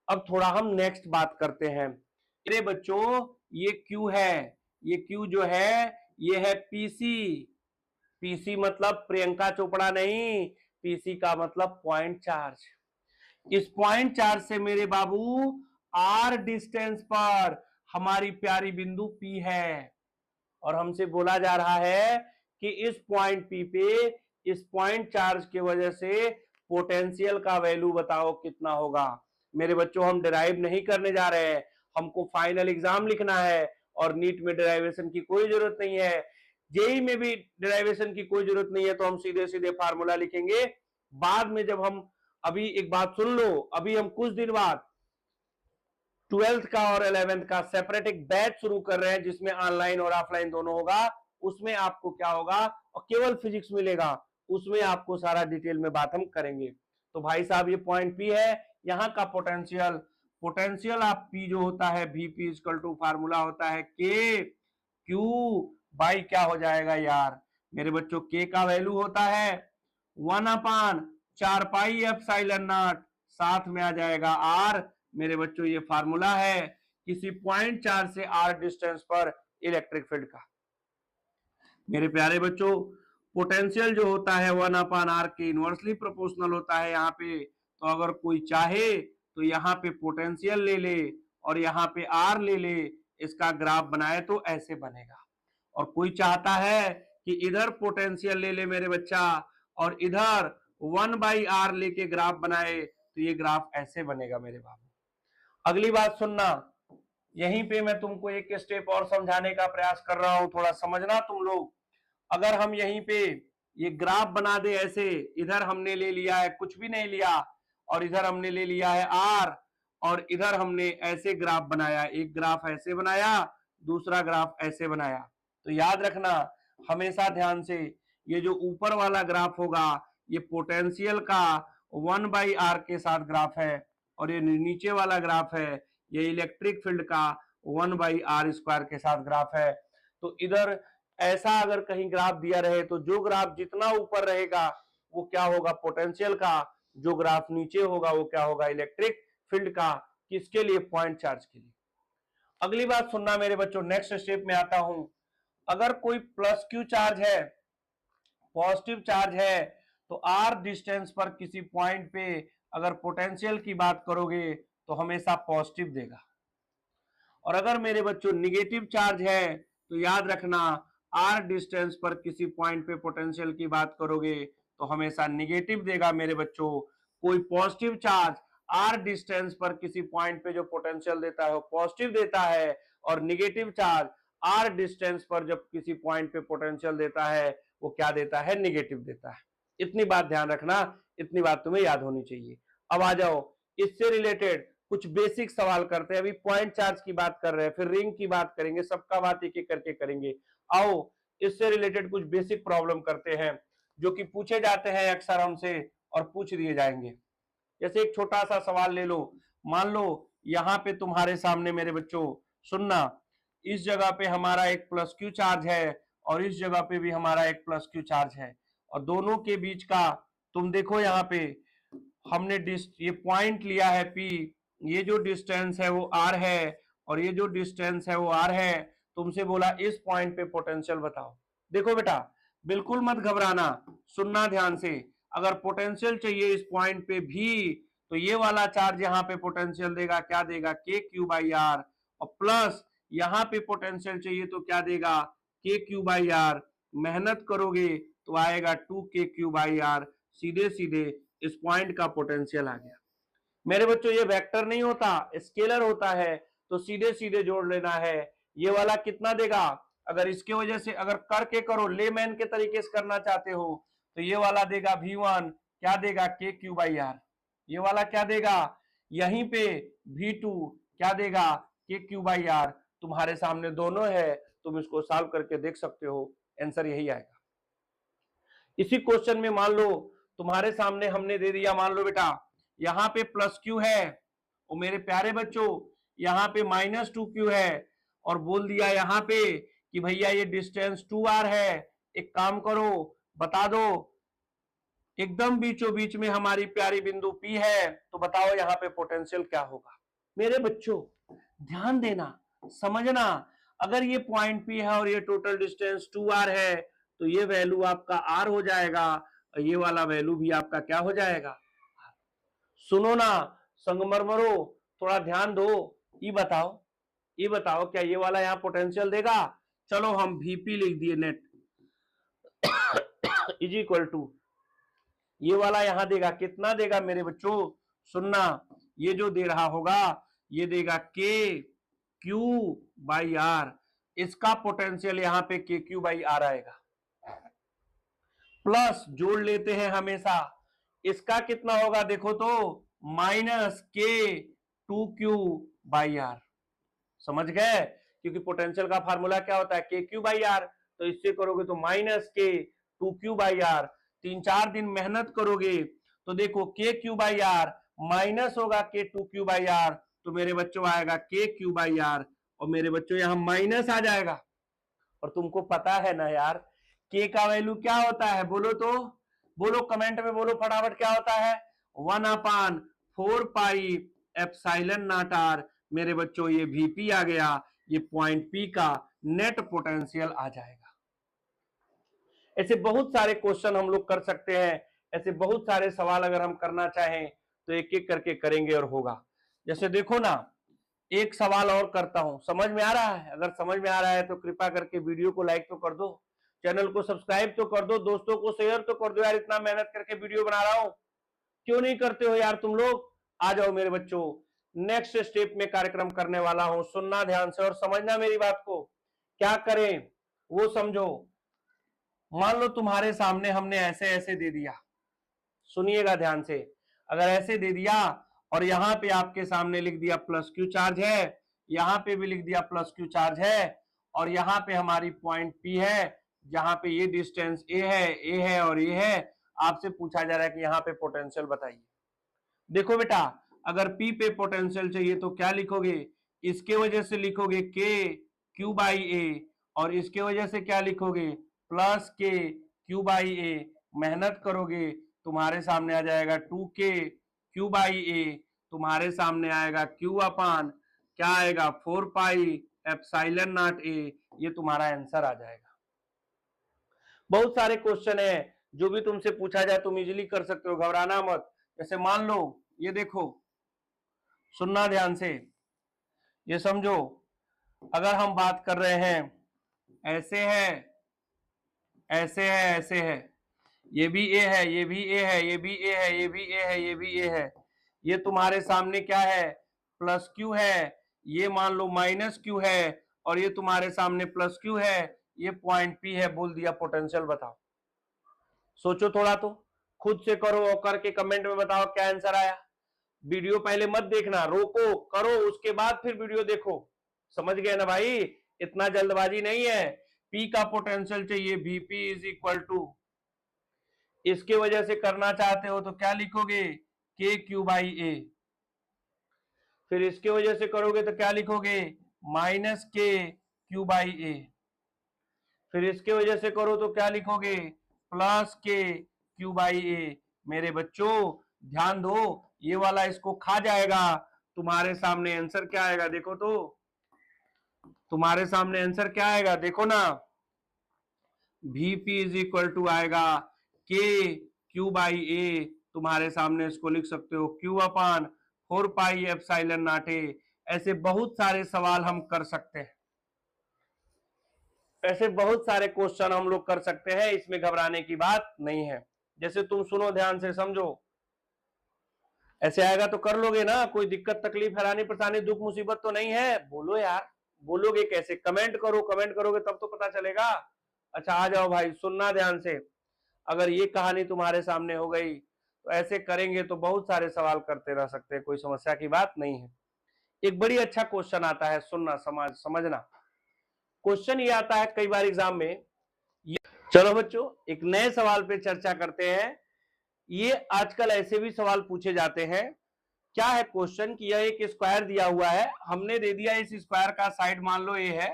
अब थोड़ा हम नेक्स्ट बात करते हैं। मेरे बच्चों ये क्यू है, ये क्यू जो है ये है पीसी। पीसी मतलब प्रियंका चोपड़ा नहीं, पीसी का मतलब पॉइंट चार्ज। इस पॉइंट चार्ज से मेरे बाबू आर डिस्टेंस पर हमारी प्यारी बिंदु पी है, और हमसे बोला जा रहा है कि इस पॉइंट पी पे इस पॉइंट चार्ज की वजह से पोटेंशियल का वैल्यू बताओ कितना होगा। मेरे बच्चों हम डिराइव नहीं करने जा रहे हैं, हमको फाइनल एग्जाम लिखना है, और नीट में डिराइवेशन की कोई जरूरत नहीं है, जेई में भी डिराइवेशन की कोई जरूरत नहीं है। तो हम सीधे सीधे फार्मूला लिखेंगे बाद में, जब हम, अभी एक बात सुन लो, अभी हम कुछ दिन बाद 12th का और 11th का सेपरेट एक बैच शुरू कर रहे हैं जिसमें ऑनलाइन और ऑफलाइन दोनों होगा। उसमें आपको क्या होगा, और केवल फिजिक्स मिलेगा, उसमें आपको सारा डिटेल में बात हम करेंगे। तो भाई साहब ये पॉइंट पी है, यहाँ का पोटेंशियल ऑफ पी जो होता है VP इक्वल टू फार्मूला होता है के क्यू बाई क्या हो जाएगा यार मेरे बच्चों, के का वैल्यू होता है 1/4 पाई एप्सिलॉन नॉट, साथ में आ जाएगा आर। मेरे बच्चों ये फार्मूला है किसी पॉइंट चार्ज से आर डिस्टेंस पर इलेक्ट्रिक फील्ड का। मेरे प्यारे बच्चों पोटेंशियल जो होता है 1/r के इनवर्सली प्रोपोर्शनल होता है यहाँ पे। तो अगर कोई चाहे तो यहाँ पे पोटेंशियल ले ले और यहाँ पे आर ले ले, इसका ग्राफ बनाए तो ऐसे बनेगा। और कोई चाहता है कि इधर पोटेंशियल ले ले मेरे बच्चा और इधर 1/r लेके ग्राफ बनाए तो ये ग्राफ ऐसे बनेगा मेरे बाबू। अगली बात सुनना, यहीं पे मैं तुमको एक स्टेप और समझाने का प्रयास कर रहा हूं, थोड़ा समझना तुम लोग। अगर हम यहीं पे ये ग्राफ बना दे ऐसे, इधर हमने ले लिया है कुछ भी नहीं लिया और इधर हमने ले लिया है आर और इधर हमने ऐसे ग्राफ बनाया, एक ग्राफ ऐसे बनाया, दूसरा ग्राफ ऐसे बनाया। तो याद रखना हमेशा ध्यान से, ये जो ऊपर वाला ग्राफ होगा ये पोटेंशियल का 1/r के साथ ग्राफ है और ये नीचे वाला ग्राफ है ये इलेक्ट्रिक फील्ड का 1/r² के साथ ग्राफ है। तो इधर ऐसा अगर कहीं ग्राफ दिया रहे तो जो ग्राफ जितना ऊपर रहेगा वो क्या होगा, पोटेंशियल का, जो ग्राफ नीचे होगा वो क्या होगा, इलेक्ट्रिक फील्ड का। किसके लिए, पॉइंट चार्ज के लिए। अगली बात सुनना मेरे बच्चों, नेक्स्ट स्टेप में आता हूं। अगर कोई प्लस क्यू चार्ज है, पॉजिटिव चार्ज है, तो आर डिस्टेंस पर किसी पॉइंट पे अगर पोटेंशियल की बात करोगे तो हमेशा पॉजिटिव देगा। और अगर मेरे बच्चों निगेटिव चार्ज है तो याद रखना आर डिस्टेंस पर किसी पॉइंट पे पोटेंशियल की बात करोगे तो हमेशा निगेटिव देगा मेरे बच्चों। कोई पॉजिटिव चार्ज आर डिस्टेंस पर किसी पॉइंट पे जो पोटेंशियल देता है वो पॉजिटिव देता है और निगेटिव चार्ज आर डिस्टेंस पर जब किसी पॉइंट पे पोटेंशियल देता है वो क्या देता है, निगेटिव देता है। इतनी बात ध्यान रखना, इतनी बात तुम्हें याद होनी चाहिए। अब आ जाओ इससे रिलेटेड कुछ बेसिक सवाल करते हैं। अभी पॉइंट चार्ज की बात कर रहे हैं, फिर रिंग की बात करेंगे, सबका बात एक एक करके करेंगे। आओ इससे रिलेटेड कुछ बेसिक प्रॉब्लम करते हैं जो कि पूछे जाते हैं अक्सर हमसे और पूछ दिए जाएंगे। जैसे एक छोटा सा सवाल ले लो, मान लो यहाँ पे तुम्हारे सामने मेरे बच्चों सुनना, इस जगह पे हमारा एक प्लस क्यू चार्ज है और इस जगह पे भी हमारा एक प्लस क्यू चार्ज है और दोनों के बीच का तुम देखो यहाँ पे हमने ये पॉइंट लिया है P, ये जो डिस्टेंस है वो R है और ये जो डिस्टेंस है वो R है। तुमसे बोला इस पॉइंट पे पोटेंशियल बताओ। देखो बेटा बिल्कुल मत घबराना, सुनना ध्यान से। अगर पोटेंशियल चाहिए इस पॉइंट पे भी तो ये वाला चार्ज यहाँ पे पोटेंशियल देगा, क्या देगा, KQ/R और प्लस यहाँ पे पोटेंशियल चाहिए तो क्या देगा, KQ/R। मेहनत करोगे तो आएगा 2KQ/R। सीधे सीधे इस पॉइंट का पोटेंशियल आ गया। मेरे बच्चों ये वेक्टर नहीं होता, स्केलर होता है, तो सीधे सीधे जोड़ लेना है। ये वाला कितना देगा, अगर इसके वजह से अगर करके करो, लेमैन के तरीके से करना चाहते हो तो ये वाला देगा V1, क्या देगा, KQ/R। ये वाला क्या देगा, यहीं पे V2 क्या देगा, KQ/R। तुम्हारे सामने दोनों है, तुम इसको सॉल्व करके देख सकते हो, आंसर यही आएगा। इसी क्वेश्चन में मान लो तुम्हारे सामने हमने दे दिया, मान लो बेटा यहाँ पे प्लस क्यू है और मेरे प्यारे बच्चों यहाँ पे -2Q है और बोल दिया यहाँ पे कि भैया ये डिस्टेंस 2R है। एक काम करो बता दो, एकदम बीचों बीच में हमारी प्यारी बिंदु P है, तो बताओ यहाँ पे पोटेंशियल क्या होगा। मेरे बच्चों ध्यान देना, समझना, अगर ये पॉइंट P है और ये टोटल डिस्टेंस 2R है तो ये वैल्यू आपका R हो जाएगा और ये वाला वैल्यू भी आपका क्या हो जाएगा। सुनो ना संगमरमरो, थोड़ा ध्यान दो, ये बताओ क्या ये वाला यहाँ पोटेंशियल देगा। चलो हम VP लिख दिए नेट इज इक्वल टू, ये वाला यहाँ देगा, कितना देगा मेरे बच्चों, सुनना, ये जो दे रहा होगा ये देगा KQ/R। इसका पोटेंशियल यहाँ पे KQ/R आएगा, प्लस जोड़ लेते हैं हमेशा, इसका कितना होगा देखो तो -K2Q/R। समझ गए, क्योंकि पोटेंशियल का फार्मूला क्या होता है, KQ/R। तो इससे करोगे तो -K2Q/R। 3-4 दिन मेहनत करोगे तो देखो KQ/R माइनस होगा K2Q/R, तो मेरे बच्चों आएगा KQ/R और मेरे बच्चों यहां माइनस आ जाएगा। और तुमको पता है ना यार K का वैल्यू क्या होता है, बोलो तो, बोलो कमेंट में बोलो फटाफट, क्या होता है, 1/4πε0R। मेरे बच्चों ये VP आ गया, ये पॉइंट P का नेट पोटेंशियल आ जाएगा। ऐसे बहुत सारे क्वेश्चन हम लोग कर सकते हैं, ऐसे बहुत सारे सवाल अगर हम करना चाहें तो एक एक करके करेंगे और होगा। जैसे देखो ना, एक सवाल और करता हूं, समझ में आ रहा है? अगर समझ में आ रहा है तो कृपया करके वीडियो को लाइक तो कर दो, चैनल को सब्सक्राइब तो कर दो, दोस्तों को शेयर तो कर दो यार, इतना मेहनत करके वीडियो बना रहा हूं, क्यों नहीं करते हो यार तुम लोग? आ जाओ मेरे बच्चों, नेक्स्ट स्टेप में कार्यक्रम करने वाला हूं, सुनना ध्यान से और समझना मेरी बात को। क्या करें वो समझो। मान लो तुम्हारे सामने हमने ऐसे ऐसे दे दिया, सुनिएगा ध्यान से, अगर ऐसे दे दिया और यहां पे आपके सामने लिख दिया प्लस क्यू चार्ज है, यहां पे भी लिख दिया प्लस क्यू चार्ज है, और यहां पे हमारी पॉइंट पी है, जहां पे ये डिस्टेंस ए है और ये है, आपसे पूछा जा रहा है कि यहाँ पे पोटेंशियल बताइए। देखो बेटा, अगर पी पे पोटेंशियल चाहिए तो क्या लिखोगे? इसके वजह से लिखोगे के क्यू बाई ए, और इसके वजह से क्या लिखोगे? प्लस के क्यू बाई ए। मेहनत करोगे तुम्हारे सामने आ जाएगा 2k क्यू बाई ए, तुम्हारे सामने आएगा क्यू अपान क्या आएगा 4 पाई एप्सिलॉन नॉट ए, ये तुम्हारा आंसर आ जाएगा। बहुत सारे क्वेश्चन है, जो भी तुमसे पूछा जाए तुम इजीली कर सकते हो, घबराना मत। जैसे मान लो ये देखो, सुनना ध्यान से, ये समझो, अगर हम बात कर रहे हैं ऐसे है, ऐसे है, ऐसे है, ये भी ए है, ये भी ए है, ये भी ए है, ये भी ए है, ये भी ए है, ये तुम्हारे सामने क्या है? प्लस क्यू है, ये मान लो माइनस क्यू है, और ये तुम्हारे सामने प्लस क्यू है, ये पॉइंट पी है, बोल दिया पोटेंशियल बताओ। सोचो थोड़ा तो, खुद से करो और करके कमेंट में बताओ क्या आंसर आया। वीडियो पहले मत देखना, रोको, करो, उसके बाद फिर वीडियो देखो। समझ गए ना भाई? इतना जल्दबाजी नहीं है। पी का पोटेंशियल चाहिए, वीपी इज इक्वल टू, इसके वजह से करना चाहते हो तो क्या लिखोगे? के क्यू बाई ए। फिर इसके वजह से करोगे तो क्या लिखोगे? माइनस के क्यू बाई ए। फिर इसके वजह से करो तो क्या लिखोगे? प्लस के क्यू बाई ए। मेरे बच्चों ध्यान दो, ये वाला इसको खा जाएगा, तुम्हारे सामने आंसर क्या आएगा देखो तो, तुम्हारे सामने आंसर क्या आएगा देखो ना, Vp इज इक्वल टू आएगा के क्यू बाई ए, तुम्हारे सामने इसको लिख सकते हो क्यू अपान 4 पाई एप्सिलॉन नॉट ए। ऐसे बहुत सारे सवाल हम कर सकते हैं, ऐसे बहुत सारे क्वेश्चन हम लोग कर सकते हैं, इसमें घबराने की बात नहीं है। जैसे तुम सुनो ध्यान से समझो, ऐसे आएगा तो कर लोगे ना? कोई दिक्कत तकलीफ हैरानी परेशानी दुख मुसीबत तो नहीं है? बोलो यार, बोलोगे कैसे? कमेंट करो, कमेंट करोगे तब तो पता चलेगा। अच्छा आ जाओ भाई, सुनना ध्यान से, अगर ये कहानी तुम्हारे सामने हो गई तो ऐसे करेंगे तो बहुत सारे सवाल करते रह सकते हैं, कोई समस्या की बात नहीं है। एक बड़ी अच्छा क्वेश्चन आता है, सुनना, समझना। क्वेश्चन ये आता है कई बार एग्जाम में। चलो बच्चों, एक नए सवाल पे चर्चा करते हैं। ये आजकल ऐसे भी सवाल पूछे जाते हैं। क्या है क्वेश्चन कि यह एक स्क्वायर दिया हुआ है, हमने दे दिया इस स्क्वायर का साइड मान लो ए है,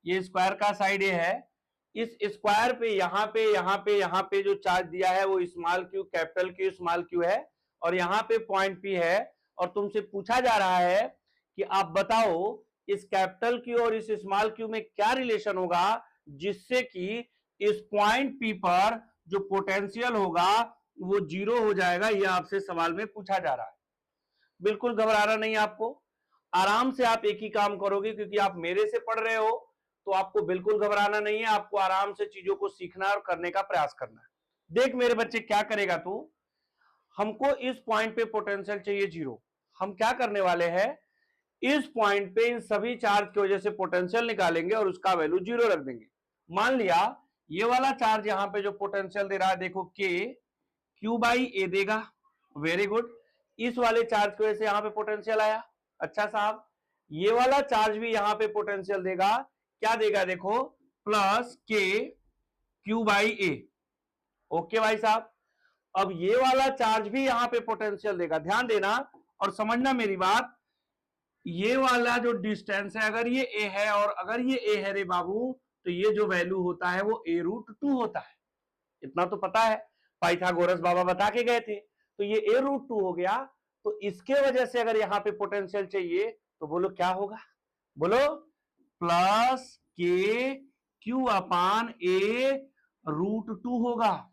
ये स्क्वायर का साइड ए है, इस स्क्वायर पे यहाँ पे यहाँ पे यहाँ पे जो चार्ज दिया है वो small Q capital Q small Q है, और यहाँ पे पॉइंट पी है, और तुमसे पूछा जा रहा है कि आप बताओ इस कैपिटल क्यू और इस स्मॉल क्यू में क्या रिलेशन होगा जिससे कि इस पॉइंट पी पर जो पोटेंशियल होगा वो जीरो हो जाएगा। ये आपसे सवाल में पूछा जा रहा है। बिल्कुल घबराना नहीं आपको, आराम से आप एक ही काम करोगे, क्योंकि आप मेरे से पढ़ रहे हो तो आपको बिल्कुल घबराना नहीं है, आपको आराम से चीजों को सीखना और करने का प्रयास करना है। देख मेरे बच्चे क्या करेगा तू, हमको इस पॉइंट पे पोटेंशियल चाहिए जीरो, हम क्या करने वाले हैं, इस पॉइंट पे इन सभी चार्ज की वजह से पोटेंशियल निकालेंगे और उसका वैल्यू जीरो रख देंगे। मान लिया ये वाला चार्ज यहाँ पे जो पोटेंशियल दे रहा है देखो के क्यू बाई ए देगा, वेरी गुड, इस वाले चार्ज की वजह से यहाँ पे पोटेंशियल आया। अच्छा साहब, ये वाला चार्ज भी यहाँ पे पोटेंशियल देगा, क्या देगा देखो, प्लस के क्यू बाई ए। ओके भाई साहब, अब ये वाला चार्ज भी यहाँ पे पोटेंशियल देगा, ध्यान देना और समझना मेरी बात। ये वाला जो डिस्टेंस है, अगर ये ए है और अगर ये ए है रे बाबू, तो ये जो वैल्यू होता है वो ए रूट 2 होता है, इतना तो पता है, पाइथागोरस बाबा बता के गए थे। तो ये ए रूट 2 हो गया, तो इसके वजह से अगर यहाँ पे पोटेंशियल चाहिए तो बोलो क्या होगा, बोलो प्लस के क्यू अपान ए √2 होगा,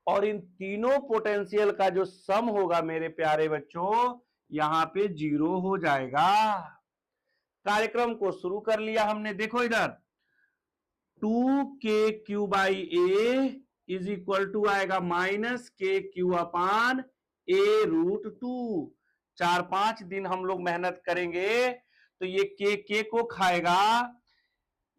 और इन तीनों पोटेंशियल का जो सम होगा मेरे प्यारे बच्चों यहां पे 0 हो जाएगा। कार्यक्रम को शुरू कर लिया हमने। देखो इधर 2KQ/A इज इक्वल टू आएगा -KQ/A√2। 4-5 दिन हम लोग मेहनत करेंगे तो ये के को खाएगा,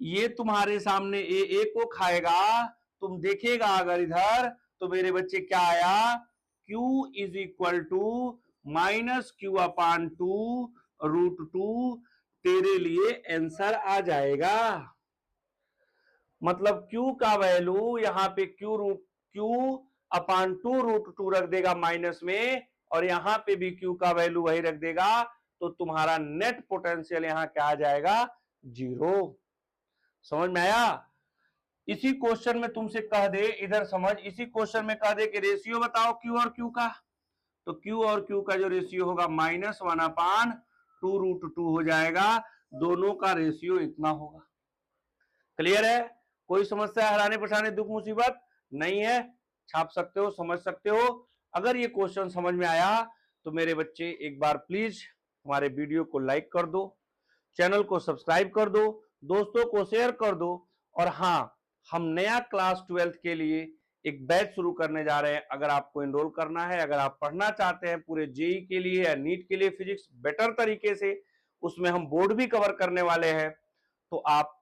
ये तुम्हारे सामने ए को खाएगा। तुम देखेगा अगर इधर तो मेरे बच्चे क्या आया, Q is equal to -Q/2√2। तेरे लिए आंसर आ जाएगा। मतलब Q का वैल्यू यहां पे Q/2√2 रख देगा माइनस में, और यहां पे भी Q का वैल्यू वही रख देगा, तो तुम्हारा नेट पोटेंशियल यहां क्या आ जाएगा, 0। समझ में आया? इसी क्वेश्चन में तुमसे कह दे, इधर समझ, इसी क्वेश्चन में कह दे कि रेशियो बताओ Q और Q का, तो Q और Q का जो रेशियो होगा -1/2√2 हो जाएगा। दोनों का रेशियो इतना होगा। क्लियर है? कोई समस्या, हराने पछाने, दुख मुसीबत नहीं है? छाप सकते हो, समझ सकते हो। अगर ये क्वेश्चन समझ में आया तो मेरे बच्चे एक बार प्लीज हमारे वीडियो को लाइक कर दो, चैनल को सब्सक्राइब कर दो, दोस्तों को शेयर कर दो। और हाँ, हम नया क्लास 12th के लिए एक बैच शुरू करने जा रहे हैं। अगर आपको एनरोल करना है, अगर आप पढ़ना चाहते हैं पूरे जेई के लिए या नीट के लिए फिजिक्स बेटर तरीके से, उसमें हम बोर्ड भी कवर करने वाले हैं, तो आप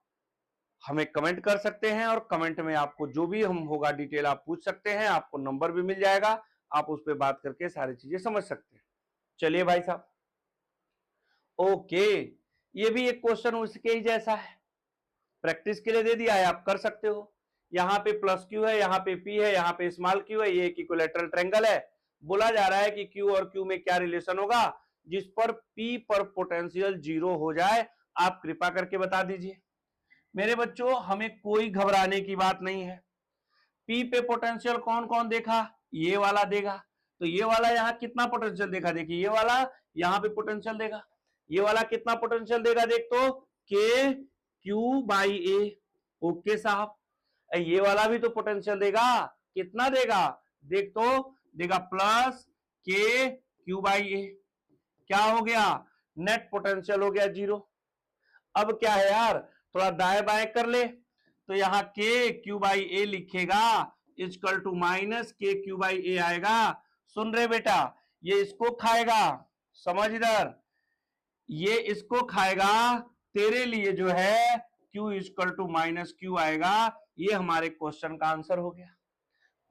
हमें कमेंट कर सकते हैं, और कमेंट में आपको जो भी हम होगा डिटेल आप पूछ सकते हैं। आपको नंबर भी मिल जाएगा, आप उस पर बात करके सारी चीजें समझ सकते हैं। चलिए भाई साहब, ओके, ये भी एक क्वेश्चन उसके ही जैसा है, प्रैक्टिस के लिए दे दिया है, आप कर सकते हो। यहाँ पे प्लस क्यू है, यहाँ पे पी है, यहाँ पे स्मॉल क्यू है, ये एक इक्विलैटरल ट्रायंगल है। बोला जा रहा है कि क्यू और क्यू में क्या रिलेशन होगा जिस पर पी पर पोटेंशियल 0 हो जाए। आप कृपा करके बता दीजिए। मेरे बच्चों, हमें कोई घबराने की बात नहीं है। पी पे पोटेंशियल कौन कौन देखा, ये वाला देगा, तो ये वाला यहाँ कितना पोटेंशियल देखा, देखिए ये वाला यहाँ पे पोटेंशियल देगा, ये वाला कितना पोटेंशियल देगा, देख तो KQ/A। ओके साहब, ये वाला भी तो पोटेंशियल देगा, कितना देगा, देख तो, देगा +KQ/A। क्या हो गया, नेट पोटेंशियल हो गया 0। अब क्या है यार, थोड़ा दाएं बाएं कर ले, तो यहाँ KQ/A लिखेगा इक्वल टू -KQ/A आएगा। सुन रहे बेटा, ये इसको खाएगा, समझ इधर, ये इसको खाएगा, तेरे लिए जो है Q इक्वल टू -Q आएगा। ये हमारे क्वेश्चन का आंसर हो गया।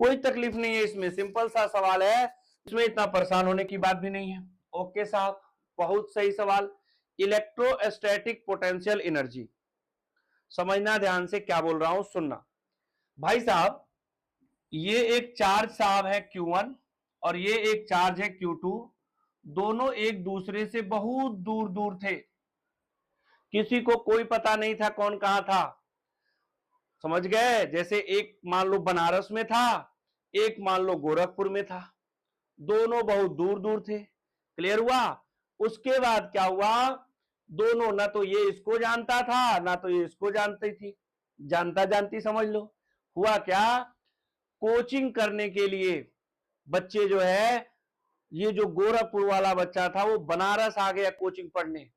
कोई तकलीफ नहीं है इसमें, सिंपल सा सवाल है, इसमें इतना परेशान होने की बात भी नहीं है। ओके साहब, बहुत सही सवाल। इलेक्ट्रोस्टैटिक पोटेंशियल एनर्जी, समझना ध्यान से, क्या बोल रहा हूं सुनना। भाई साहब, ये एक चार्ज साहब है Q1 और ये एक चार्ज है Q2। दोनों एक दूसरे से बहुत दूर दूर थे, किसी को कोई पता नहीं था कौन कहां था। समझ गए? जैसे एक मान लो बनारस में था, एक मान लो गोरखपुर में था, दोनों बहुत दूर दूर थे। क्लियर हुआ? उसके बाद क्या हुआ, दोनों ना तो ये इसको जानता था ना तो ये इसको जानती थी, जानता जानती समझ लो। हुआ क्या, कोचिंग करने के लिए बच्चे जो है, ये जो गोरखपुर वाला बच्चा था वो बनारस आ गया कोचिंग पढ़ने,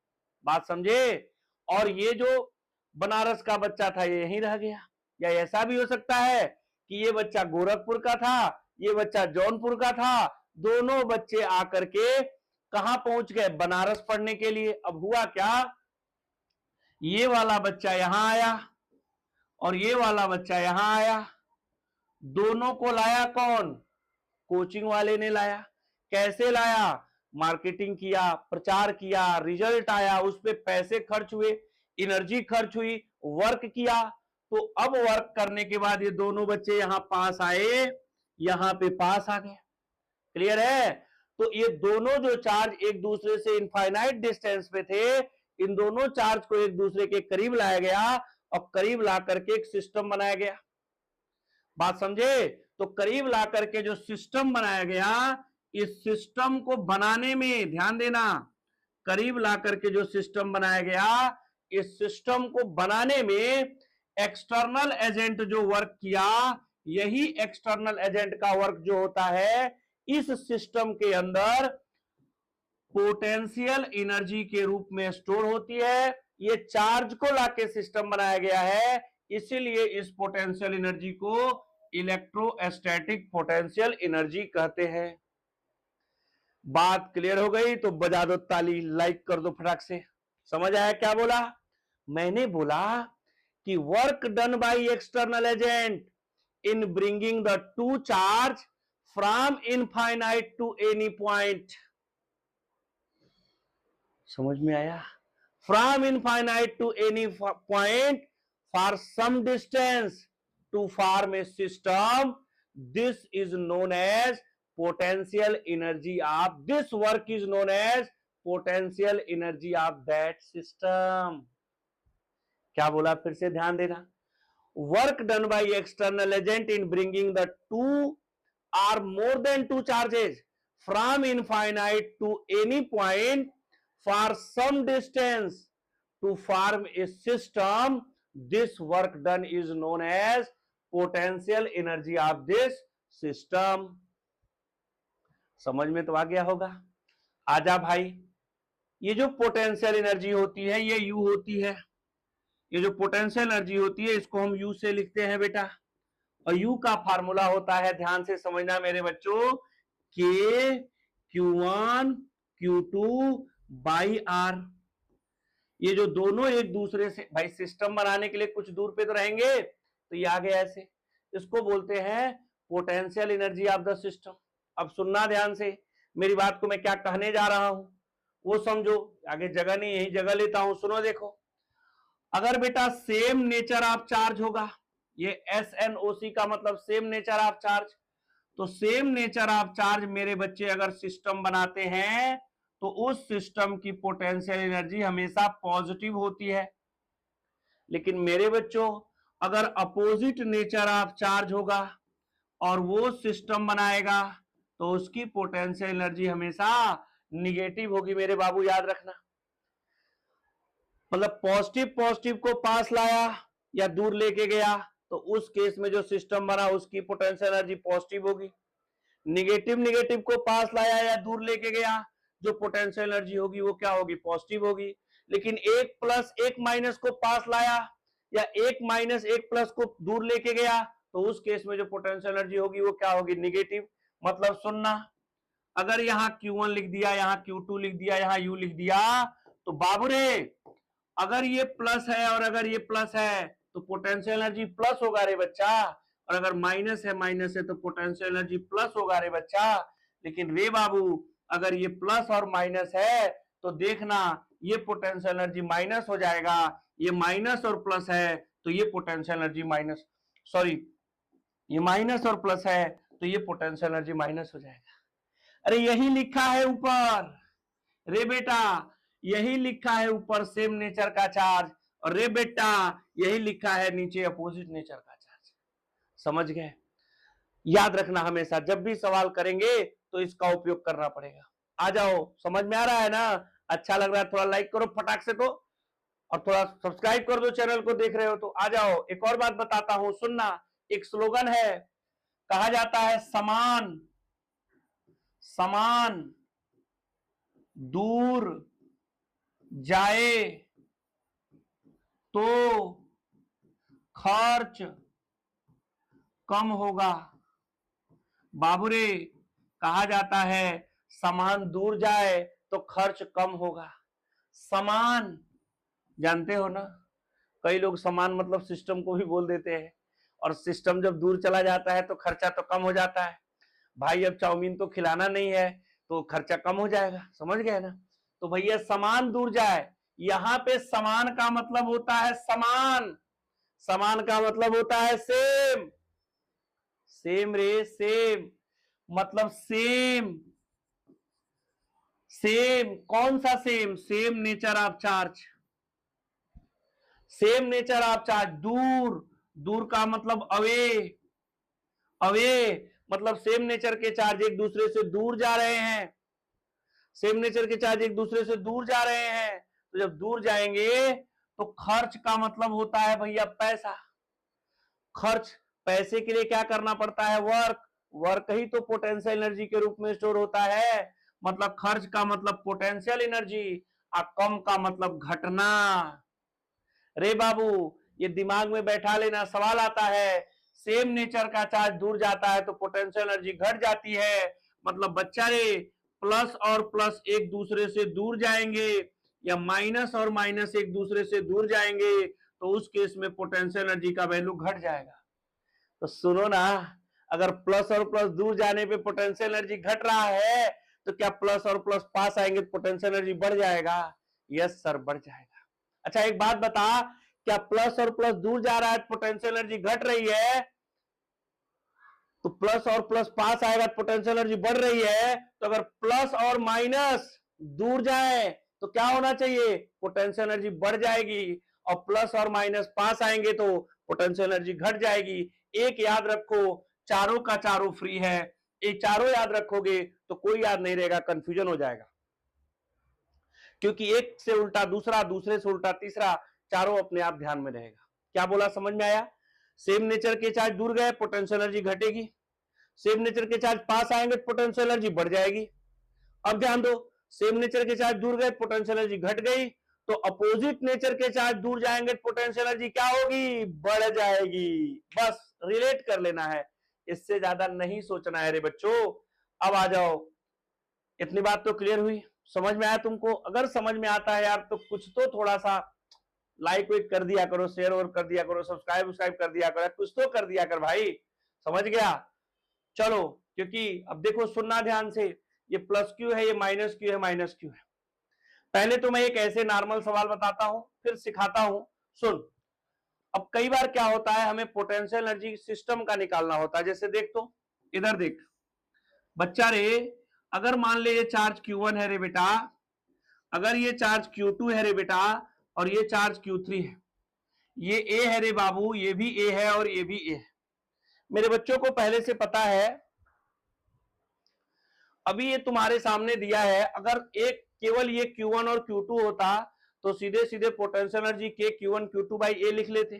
बात समझे, और ये जो बनारस का बच्चा था ये यहीं रह गया। या ऐसा भी हो सकता है कि ये बच्चा गोरखपुर का था, ये बच्चा जौनपुर का था, दोनों बच्चे आकर के कहां पहुंच गए, बनारस पढ़ने के लिए। अब हुआ क्या, ये वाला बच्चा यहां आया और ये वाला बच्चा यहां आया, दोनों को लाया कौन, कोचिंग वाले ने लाया। कैसे लाया, मार्केटिंग किया, प्रचार किया, रिजल्ट आया, उस पर पैसे खर्च हुए, एनर्जी खर्च हुई, वर्क किया। तो अब वर्क करने के बाद ये दोनों बच्चे यहां पास आए, यहां पे पास आ गए। क्लियर है? तो ये दोनों जो चार्ज एक दूसरे से इनफाइनाइट डिस्टेंस पे थे, इन दोनों चार्ज को एक दूसरे के करीब लाया गया और करीब ला करके एक सिस्टम बनाया गया। बात समझे? तो करीब ला करके जो सिस्टम बनाया गया, इस सिस्टम को बनाने में ध्यान देना, करीब ला करके जो सिस्टम बनाया गया, इस सिस्टम को बनाने में एक्सटर्नल एजेंट जो वर्क किया, यही एक्सटर्नल एजेंट का वर्क जो होता है इस सिस्टम के अंदर पोटेंशियल एनर्जी के रूप में स्टोर होती है। ये चार्ज को लाके सिस्टम बनाया गया है, इसीलिए इस पोटेंशियल एनर्जी को इलेक्ट्रोस्टैटिक पोटेंशियल एनर्जी कहते हैं। बात क्लियर हो गई तो बजा दो ताली, लाइक कर दो फटाक से। समझ आया क्या बोला? मैंने बोला कि work done by external agent in bringing the two charge from infinite to any point. समझ में आया? From infinite to any point for some distance to form a system, this is known as potential energy of this work is known as potential energy of that system. क्या बोला? फिर से ध्यान देना। Work done by external agent in bringing the two or more than two charges from infinite to any point for some distance to form a system, this work done is known as potential energy of this system। समझ में तो आ गया होगा? आजा भाई, ये जो potential energy होती है ये U होती है। ये जो पोटेंशियल एनर्जी होती है इसको हम U से लिखते हैं बेटा, और U का फार्मूला होता है, ध्यान से समझना मेरे बच्चों, K Q1 Q2 by R। ये जो दोनों एक दूसरे से, भाई सिस्टम बनाने के लिए कुछ दूर पे तो रहेंगे, तो ये आगे ऐसे, इसको बोलते हैं potential energy of the system. अब सुनना ध्यान से, मेरी बात को मैं क्या कहने जा रहा हूं वो समझो, आगे जगह नहीं, यही जगह लेता हूं। सुनो देखो, अगर बेटा सेम नेचर ऑफ चार्ज होगा, ये SNOC का मतलब सेम नेचर ऑफ चार्ज, तो सेम नेचर ऑफ चार्ज मेरे बच्चे अगर सिस्टम बनाते हैं तो उस सिस्टम की पोटेंशियल एनर्जी हमेशा पॉजिटिव होती है। लेकिन मेरे बच्चों अगर अपोजिट नेचर ऑफ चार्ज होगा और वो सिस्टम बनाएगा तो उसकी पोटेंशियल एनर्जी हमेशा निगेटिव होगी। मेरे बाबू याद रखना, मतलब पॉजिटिव पॉजिटिव को पास लाया या दूर लेके गया तो उस केस में जो सिस्टम बना उसकी पोटेंशियल एनर्जी पॉजिटिव होगी। निगेटिव निगेटिव को पास लाया या दूर लेके गया, जो पोटेंशियल एनर्जी होगी वो क्या होगी? पॉजिटिव होगी। लेकिन एक प्लस एक माइनस को पास लाया या एक माइनस एक प्लस को दूर लेके गया तो उस केस में जो पोटेंशियल एनर्जी होगी वो क्या होगी? निगेटिव। मतलब सुनना, अगर यहाँ Q1 लिख दिया, यहाँ Q2 लिख दिया, यहाँ U लिख दिया, तो बाबू रे अगर ये प्लस है और अगर ये प्लस है तो पोटेंशियल एनर्जी प्लस होगा रे बच्चा, और अगर माइनस है तो पोटेंशियल एनर्जी प्लस होगा रे बच्चा। लेकिन रे बाबू अगर ये प्लस और माइनस है तो देखना ये पोटेंशियल एनर्जी माइनस हो जाएगा, ये माइनस और प्लस है तो ये पोटेंशियल एनर्जी माइनस, सॉरी ये माइनस और प्लस है तो ये पोटेंशियल एनर्जी माइनस हो जाएगा। अरे यही लिखा है ऊपर रे बेटा, यही लिखा है ऊपर सेम नेचर का चार्ज, और रे बेटा यही लिखा है नीचे अपोजिट नेचर का चार्ज। समझ गए? याद रखना हमेशा जब भी सवाल करेंगे तो इसका उपयोग करना पड़ेगा। आ जाओ, समझ में आ रहा है ना? अच्छा लग रहा है? थोड़ा लाइक करो फटाक से तो, और थोड़ा सब्सक्राइब कर दो चैनल को, देख रहे हो तो। आ जाओ, एक और बात बताता हूं, सुनना। एक स्लोगन है, कहा जाता है समान समान दूर जाए तो खर्च कम होगा। बाबूरे, कहा जाता है सामान दूर जाए तो खर्च कम होगा। सामान जानते हो ना, कई लोग सामान मतलब सिस्टम को भी बोल देते हैं, और सिस्टम जब दूर चला जाता है तो खर्चा तो कम हो जाता है। भाई अब चाउमीन तो खिलाना नहीं है तो खर्चा कम हो जाएगा। समझ गए ना? तो भैया सामान दूर जाए, यहां पे समान का मतलब होता है समान, समान का मतलब होता है सेम, सेम रे सेम, मतलब सेम। सेम कौन सा same? Same nature of charge, same nature of charge. दूर, दूर का मतलब अवे, अवे मतलब सेम नेचर के चार्ज एक दूसरे से दूर जा रहे हैं, सेम नेचर के चार्ज एक दूसरे से दूर जा रहे हैं। तो जब दूर जाएंगे तो खर्च का मतलब होता है भैया पैसा। खर्च, पैसे के लिए क्या करना पड़ता है? वर्क। वर्क ही तो पोटेंशियल एनर्जी के रूप में स्टोर होता है। मतलब खर्च का मतलब पोटेंशियल एनर्जी, और कम का मतलब घटना। रे बाबू, ये दिमाग में बैठा लेना, सवाल आता है सेम नेचर का चार्ज दूर जाता है तो पोटेंशियल एनर्जी घट जाती है। मतलब बच्चा रे, प्लस और प्लस एक दूसरे से दूर जाएंगे या माइनस और माइनस एक दूसरे से दूर जाएंगे तो उस केस में पोटेंशियल एनर्जी का वैल्यू घट जाएगा। तो सुनो ना, अगर प्लस और प्लस दूर जाने पे पोटेंशियल एनर्जी घट रहा है तो क्या प्लस और प्लस पास आएंगे तो पोटेंशियल एनर्जी बढ़ जाएगा? यस सर, बढ़ जाएगा। अच्छा एक बात बता, क्या प्लस और प्लस दूर जा रहा है पोटेंशियल एनर्जी घट रही है, तो प्लस और प्लस पास आएगा पोटेंशियल एनर्जी बढ़ रही है। तो अगर प्लस और माइनस दूर जाए तो क्या होना चाहिए? पोटेंशियल एनर्जी बढ़ जाएगी। और प्लस और माइनस पास आएंगे तो पोटेंशियल एनर्जी घट जाएगी। एक याद रखो, चारों का चारों फ्री है। ये चारों याद रखोगे तो कोई याद नहीं रहेगा, कंफ्यूजन हो जाएगा, क्योंकि एक से उल्टा दूसरा, दूसरे से उल्टा तीसरा, चारों अपने आप ध्यान में रहेगा। क्या बोला, समझ में आया? सेम नेचर के चार्ज दूर गए पोटेंशियल एनर्जी घटेगी, सेम नेचर के चार्ज पास आएंगे पोटेंशियल एनर्जी बढ़ जाएगी। अब ध्यान दो, सेम नेचर के चार्ज दूर गए पोटेंशियल एनर्जी घट गई, तो अपोजिट नेचर के चार्ज दूर जाएंगे पोटेंशियल एनर्जी क्या होगी? बढ़ जाएगी। बस रिलेट कर लेना है, इससे ज्यादा नहीं सोचना है रे बच्चों। अब आ जाओ, इतनी बात तो क्लियर हुई, समझ में आया तुमको? अगर समझ में आता है यार तो कुछ तो थोड़ा सा लाइक वाइक कर दिया करो, शेयर और कर दिया करो, सब्सक्राइब कर दिया करो, कुछ तो कर दिया कर भाई। समझ गया? चलो, क्योंकि अब देखो सुनना ध्यान से, ये प्लस क्यू है, ये माइनस क्यू है, माइनस क्यू है। पहले तो मैं एक ऐसे नॉर्मल सवाल बताता हूं, फिर सिखाता हूं। सुन, अब कई बार क्या होता है, हमें पोटेंशियल एनर्जी सिस्टम का निकालना होता है। जैसे देख, तो इधर देख बच्चा रे, अगर मान ले ये चार्ज Q1 है रे बेटा, अगर ये चार्ज Q2 है रे बेटा, और ये चार्ज Q3 है, ये A है रे बाबू, ये भी A है और ये भी A है। मेरे बच्चों को पहले से पता है, अभी ये तुम्हारे सामने दिया है, अगर एक केवल ये Q1 और Q2 होता तो सीधे सीधे potential energy K Q1 Q2 by A लिख लेते।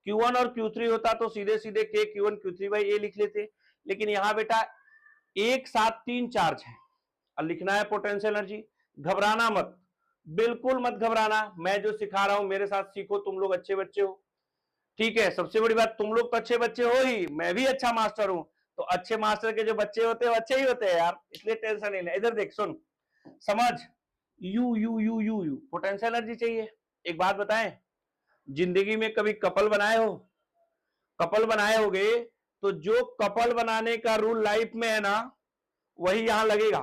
Q1 और Q3 होता तो सीधे सीधे K Q1 Q3 by A लिख लेते। लेकिन यहां बेटा 1 7 3 चार्ज है और लिखना है पोटेंशियल एनर्जी। घबराना मत, बिल्कुल मत घबराना, मैं जो सिखा रहा हूं मेरे साथ सीखो, तुम लोग अच्छे बच्चे हो, ठीक है? सबसे बड़ी बात, तुम लोग तो अच्छे बच्चे हो ही, मैं भी अच्छा मास्टर हूं, तो अच्छे मास्टर के जो बच्चे होते हैं वो अच्छे ही होते हैं यार, इसलिए टेंशन नहीं ले। इधर देख, सुन, समझ, you you you you you potential energy चाहिए। एक बात बताएं, जिंदगी में कभी कपल बनाए हो? कपल बनाए होगे तो जो कपल बनाने का रूल लाइफ में है ना, वही यहां लगेगा।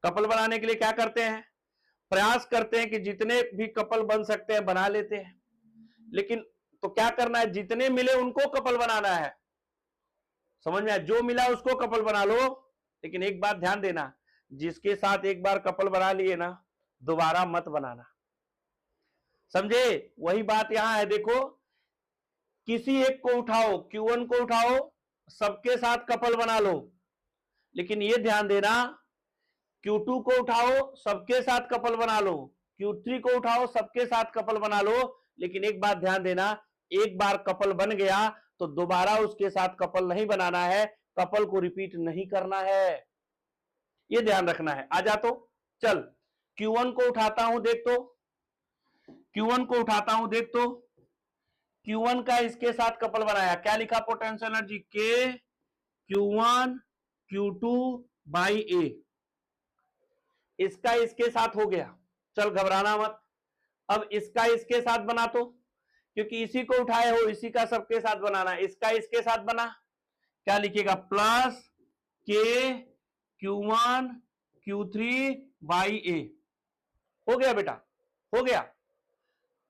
कपल बनाने के लिए क्या करते हैं? प्रयास करते हैं कि जितने भी कपल बन सकते हैं बना लेते हैं। लेकिन तो क्या करना है, जितने मिले उनको कपल बनाना है। समझ में आया? जो मिला उसको कपल बना लो। लेकिन एक बात ध्यान देना, जिसके साथ एक बार कपल बना लिए ना, दोबारा मत बनाना। समझे? वही बात यहां है। देखो, किसी एक को उठाओ, Q1 को उठाओ, सबके साथ कपल बना लो। लेकिन ये ध्यान देना, Q2 को उठाओ, सबके साथ कपल बना लो, Q3 को उठाओ, सबके साथ कपल बना लो। लेकिन एक बात ध्यान देना, एक बार कपल बन गया तो दोबारा उसके साथ कपल नहीं बनाना है, कपल को रिपीट नहीं करना है, ये ध्यान रखना है। आ जा तो चल, Q1 को उठाता हूं, देख तो Q1 को उठाता हूं, देख तो Q1 का इसके साथ कपल बनाया, क्या लिखा? Potential energy K Q1 Q2 by A। इसका इसके साथ हो गया, चल घबराना मत। अब इसका इसके साथ बना, तो क्योंकि इसी को उठाए हो, इसी का सबके साथ बनाना है। इसका इसके साथ बना, क्या लिखेगा? Plus K Q1 Q3 by A। हो गया बेटा, हो गया।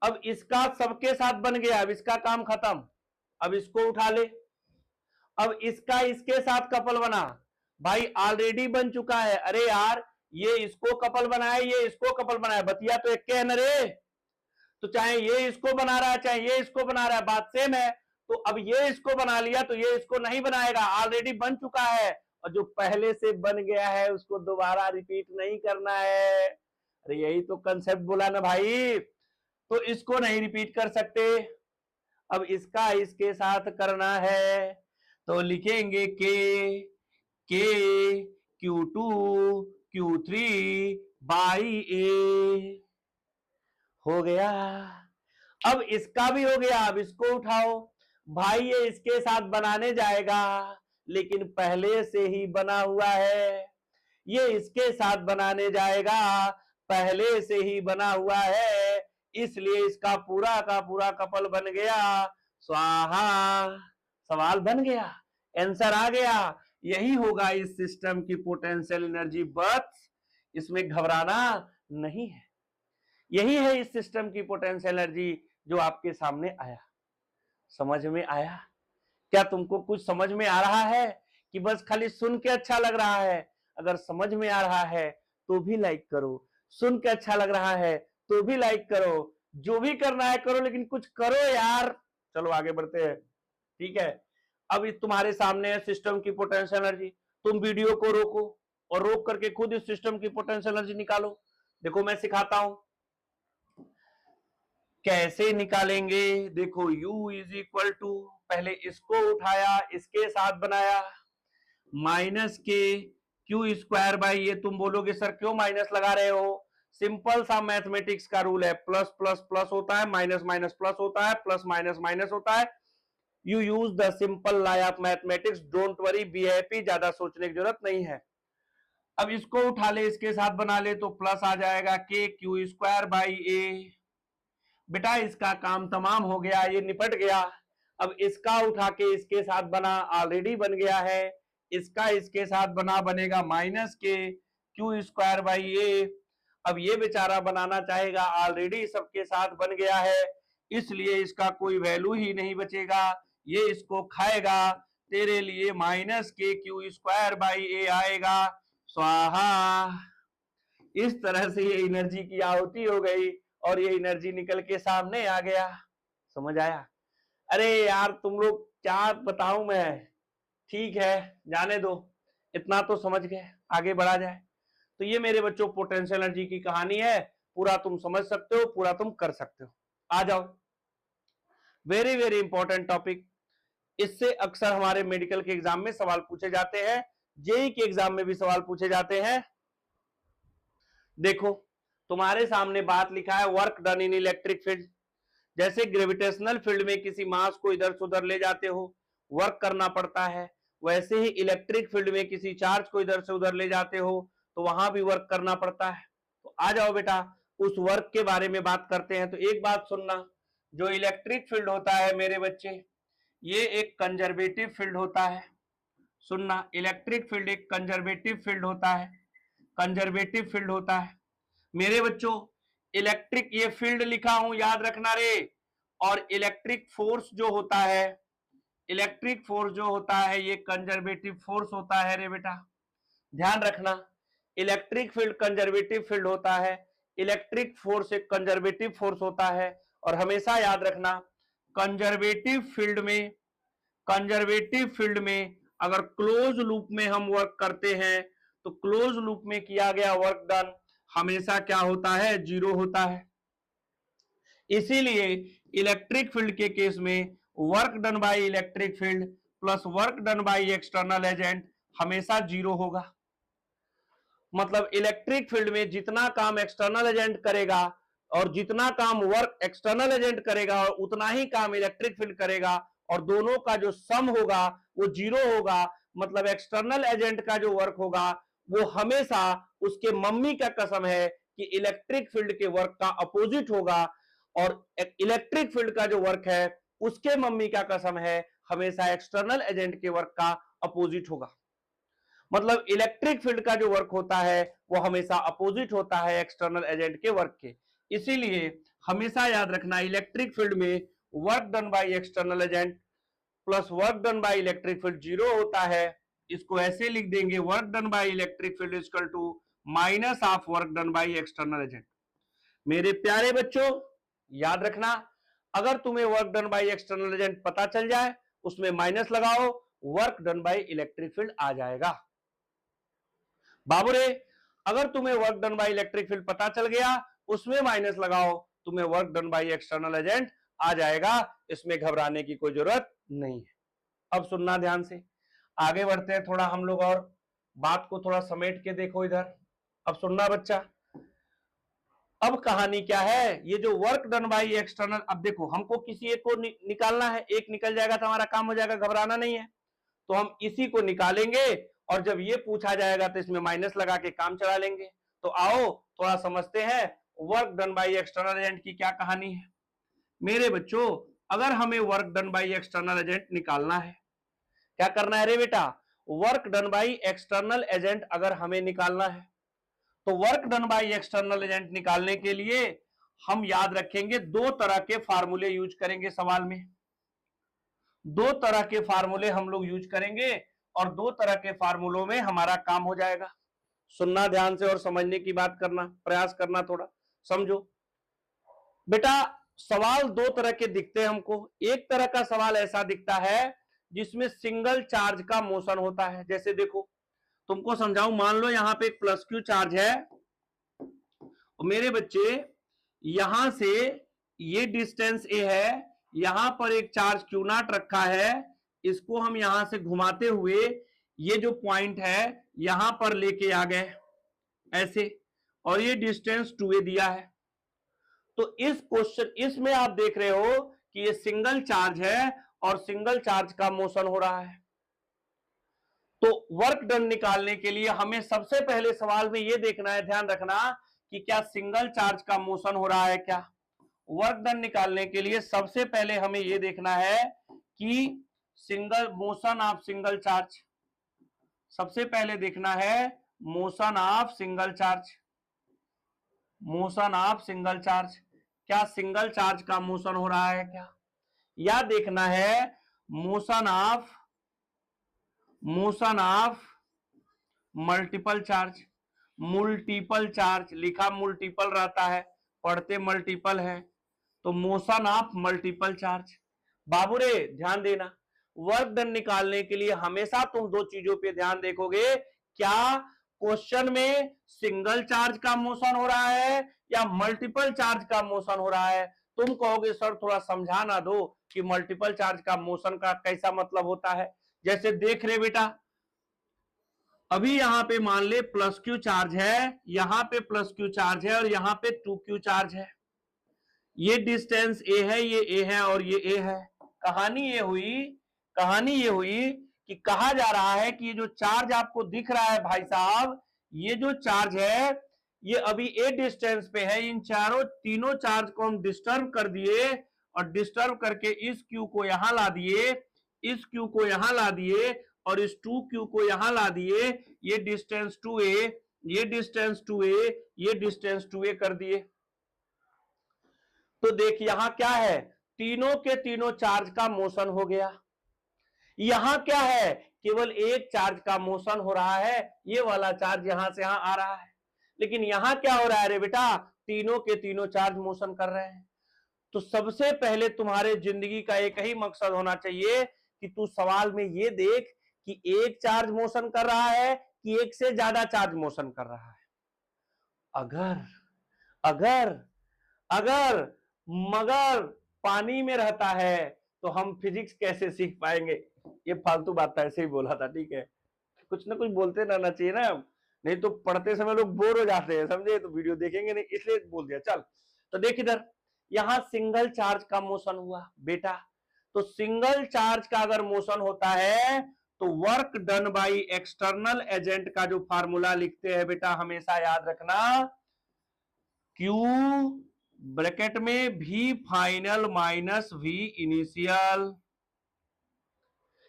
अब इसका सबके साथ बन गया, अब इसका काम खत्म। अब इसको उठा ले, अब इसका इसके साथ कपल बना, भाई ऑलरेडी बन चुका है। अरे यार, ये इसको कपल बनाया, ये इसको कपल बनाया, बतिया तो एक के है ना रे। तो चाहे ये इसको बना रहा है, चाहे ये इसको बना रहा है, बात सेम है। तो अब ये इसको बना लिया तो ये इसको नहीं बनाएगा, ऑलरेडी बन चुका है। और जो पहले से बन गया है उसको दोबारा रिपीट नहीं करना है। अरे यही तो कंसेप्ट बोला ना भाई, तो इसको नहीं रिपीट कर सकते। अब इसका इसके साथ करना है तो लिखेंगे के Q2 Q3 बाई ए। हो गया। अब इसका भी हो गया, अब इसको उठाओ। भाई ये इसके साथ बनाने जाएगा लेकिन पहले से ही बना हुआ है, ये इसके साथ बनाने जाएगा पहले से ही बना हुआ है, इसलिए इसका पूरा का पूरा कपल बन गया स्वाहा। सवाल बन गया, आंसर आ गया। यही होगा इस सिस्टम की पोटेंशियल एनर्जी, बस इसमें घबराना नहीं है। यही है इस सिस्टम की पोटेंशियल एनर्जी जो आपके सामने आया। समझ में आया? क्या तुमको कुछ समझ में आ रहा है कि बस खाली सुन के अच्छा लग रहा है? अगर समझ में आ रहा है तो भी लाइक करो, सुन के अच्छा लग रहा है तो भी लाइक करो, जो भी करना है करो, लेकिन कुछ करो यार। चलो आगे बढ़ते हैं, ठीक है। अब तुम्हारे सामने है सिस्टम की पोटेंशियल एनर्जी। तुम वीडियो को रोको और रोक करके खुद इस सिस्टम की पोटेंशियल एनर्जी निकालो। देखो मैं सिखाता हूं कैसे निकालेंगे। देखो U इज इक्वल टू, पहले इसको उठाया, इसके साथ बनाया, माइनस के क्यू स्क्वायर बाई, ये तुम बोलोगे सर क्यों माइनस लगा रहे हो? सिंपल सा मैथमेटिक्स का रूल है, प्लस प्लस प्लस होता है, माइनस माइनस प्लस होता है, प्लस माइनस माइनस होता है। You use the simple law of mathematics, don't worry, be happy, ज्यादा सोचने की जरूरत नहीं है। अब इसको उठा ले, इसके साथ बना ले तो प्लस आ जाएगा के क्यू स्क्वायर बाई ए। बेटा इसका काम तमाम हो गया, ये निपट गया। अब इसका उठा के इसके साथ बना, ऑलरेडी बन गया है। इसका इसके साथ बना, बनेगा माइनस के क्यू स्क्वायर बाई ए। अब ये बेचारा बनाना चाहेगा, ऑलरेडी सबके साथ बन गया है, इसलिए इसका कोई वैल्यू ही नहीं बचेगा, ये इसको खाएगा। तेरे लिए माइनस के क्यू स्क्वायर बाई ए आएगा, स्वाहा। इस तरह से ये एनर्जी की आहुति हो गई और ये एनर्जी निकल के सामने आ गया। समझ आया? अरे यार तुम लोग क्या बताऊं मैं, ठीक है जाने दो, इतना तो समझ गए, आगे बढ़ा जाए। तो ये मेरे बच्चों पोटेंशियल एनर्जी की कहानी है, पूरा तुम समझ सकते हो, पूरा तुम कर सकते हो। आ जाओ, वेरी वेरी इंपॉर्टेंट टॉपिक। इससे अक्सर हमारे मेडिकल के एग्जाम में सवाल पूछे जाते हैं, जेई के एग्जाम में भी सवाल पूछे जाते हैं। देखो तुम्हारे सामने बात लिखा है, work done in electric field. जैसे ग्रेविटेशनल फील्ड में किसी मास को इधर से उधर ले जाते हो, वर्क करना पड़ता है, वैसे ही इलेक्ट्रिक फील्ड में किसी चार्ज को इधर से उधर ले जाते हो तो वहां भी वर्क करना पड़ता है। तो आ जाओ बेटा, उस वर्क के बारे में बात करते हैं। तो एक बात सुनना, जो इलेक्ट्रिक फील्ड होता है मेरे बच्चे, ये एक कंजर्वेटिव फील्ड होता है। सुनना, इलेक्ट्रिक फील्ड एक कंजर्वेटिव फील्ड होता है, कंजर्वेटिव फील्ड होता है मेरे बच्चों। इलेक्ट्रिक, ये फील्ड लिखा हूं याद रखना रे। और इलेक्ट्रिक फोर्स जो होता है, इलेक्ट्रिक फोर्स जो होता है ये कंजर्वेटिव फोर्स होता है रे बेटा, ध्यान रखना। इलेक्ट्रिक फील्ड कंजर्वेटिव फील्ड होता है, इलेक्ट्रिक फोर्स एक कंजर्वेटिव फोर्स होता है। और हमेशा याद रखना, कंजर्वेटिव फील्ड में अगर क्लोज लूप में हम वर्क करते हैं तो क्लोज लूप में किया गया वर्क डन हमेशा क्या होता है? जीरो होता है। इसीलिए इलेक्ट्रिक फील्ड के केस में work done by electric field plus work done by external agent हमेशा जीरो होगा। मतलब इलेक्ट्रिक फील्ड में जितना काम एक्सटर्नल एजेंट करेगा और जितना काम वर्क एक्सटर्नल एजेंट करेगा और उतना ही काम इलेक्ट्रिक फील्ड करेगा, और दोनों का जो सम होगा वो जीरो होगा। मतलब एक्सटर्नल एजेंट का जो वर्क होगा वो हमेशा, उसके मम्मी का कसम है कि इलेक्ट्रिक फील्ड के वर्क का अपोजिट होगा, और इलेक्ट्रिक फील्ड का जो वर्क है उसके मम्मी का कसम है हमेशा एक्सटर्नल एजेंट के वर्क का अपोजिट होगा। मतलब इलेक्ट्रिक फील्ड का जो वर्क होता है वो हमेशा अपोजिट होता है एक्सटर्नल एजेंट के वर्क के। इसीलिए हमेशा याद रखना, इलेक्ट्रिक फील्ड में work done by external agent plus work done by electric field zero होता है। इसको ऐसे लिख देंगे, work done by electric field equal to minus of work done by external agent. मेरे प्यारे बच्चों याद रखना, अगर तुम्हें work done by external agent पता चल जाए उसमें माइनस लगाओ, work done by electric field आ जाएगा। बाबू रे, अगर तुम्हें work done by electric field पता चल गया उसमें माइनस लगाओ तुम्हें work done by external agent आ जाएगा, इसमें घबराने की कोई जरूरत नहीं है। अब सुनना ध्यान से, आगे बढ़ते हैं थोड़ा हम लोग और बात को थोड़ा समेट के देखो इधर। अब सुनना बच्चा, अब कहानी क्या है, ये जो वर्क डन बाय एक्सटर्नल, अब देखो हमको किसी एक को निकालना है, एक निकल जाएगा तो हमारा काम हो जाएगा, घबराना नहीं है। तो हम इसी को निकालेंगे और जब ये पूछा जाएगा तो इसमें माइनस लगा के काम चला लेंगे। तो आओ थोड़ा समझते हैं work done by external agent की क्या कहानी है। मेरे बच्चों, अगर हमें work done by external agent निकालना है, क्या करना है रे बेटा, work done by external agent अगर हमें निकालना है तो work done by external agent निकालने के लिए हम याद रखेंगे दो तरह के फार्मूले यूज करेंगे सवाल में। दो तरह के फार्मूले हम लोग यूज करेंगे और दो तरह के फार्मूलों में हमारा काम हो जाएगा। सुनना ध्यान से और समझने की बात करना, प्रयास करना, थोड़ा समझो बेटा। सवाल दो तरह के दिखते हैं हमको। एक तरह का सवाल ऐसा दिखता है जिसमें सिंगल चार्ज का मोशन होता है। जैसे देखो तुमको समझाऊं, मान लो यहां पे एक प्लस क्यू चार्ज है और मेरे बच्चे यहां से ये डिस्टेंस ए है, यहां पर एक चार्ज क्यू नॉट रखा है, इसको हम यहां से घुमाते हुए ये जो पॉइंट है यहां पर लेके आ गए ऐसे, और ये डिस्टेंस 2a दिया है। तो इस क्वेश्चन, इसमें आप देख रहे हो कि ये सिंगल चार्ज है और सिंगल चार्ज का मोशन हो रहा है। तो वर्क डन निकालने के लिए हमें सबसे पहले सवाल में यह देखना है, ध्यान रखना कि क्या सिंगल चार्ज का मोशन हो रहा है क्या। वर्क डन निकालने के लिए सबसे पहले हमें यह देखना है कि single motion of single charge, सबसे पहले देखना है motion of single charge, motion of single charge, क्या सिंगल चार्ज का मोशन हो रहा है क्या, या देखना है motion of multiple charge. Multiple charge लिखा मल्टीपल रहता है, पढ़ते मल्टीपल है, तो मोशन ऑफ मल्टीपल चार्ज। बाबू रे ध्यान देना, वर्क डन निकालने के लिए हमेशा तुम दो चीजों पे ध्यान देखोगे, क्या क्वेश्चन में सिंगल चार्ज का मोशन हो रहा है या मल्टीपल चार्ज का मोशन हो रहा है। तुम कहोगे सर थोड़ा समझा ना दो कि मल्टीपल चार्ज का मोशन का कैसा मतलब होता है। जैसे देख रहे बेटा, अभी यहां पे मान ले प्लस क्यू चार्ज है, यहां पे प्लस क्यू चार्ज है और यहां पे 2q चार्ज है, ये डिस्टेंस a है, ये a है और ये a है। कहानी ये हुई कि कहा जा रहा है कि ये जो चार्ज आपको दिख रहा है भाई साहब, ये जो चार्ज है ये अभी a डिस्टेंस पे है, इन तीनों चार्ज को हम डिस्टर्ब कर दिए और डिस्टर्ब करके इस q को यहां ला दिए, इस q को यहां ला दिए और इस 2q को यहां ला दिए, ये डिस्टेंस 2a, ये डिस्टेंस 2a, ये डिस्टेंस 2a कर दिए। तो देख यहां क्या है, तीनों के तीनों चार्ज का मोशन हो गया। यहां क्या है, केवल एक चार्ज का मोशन हो रहा है, ये वाला चार्ज यहां से यहां आ रहा है। लेकिन यहां क्या हो रहा है रे बेटा, तीनों के तीनों चार्ज मोशन कर रहे हैं। तो सबसे पहले तुम्हारे जिंदगी का एक ही मकसद होना चाहिए कि तू सवाल में ये देख कि एक चार्ज मोशन कर रहा है कि एक से ज्यादा चार्ज मोशन कर रहा है। अगर मगर पानी में रहता है तो हम फिजिक्स कैसे सीख पाएंगे। ये फालतू बात ऐसे ही बोला था, ठीक है, कुछ ना कुछ बोलते रहना चाहिए ना, नहीं तो पढ़ते समय लोग बोर हो जाते हैं, समझे, तो वीडियो देखेंगे नहीं, इसलिए बोल दिया। चल तो देख इधर, यहां सिंगल चार्ज का मोशन हुआ बेटा, तो सिंगल चार्ज का अगर मोशन होता है तो work done by external agent का जो फार्मूला लिखते हैं बेटा, हमेशा याद रखना, Q ब्रैकेट में V final minus V initial,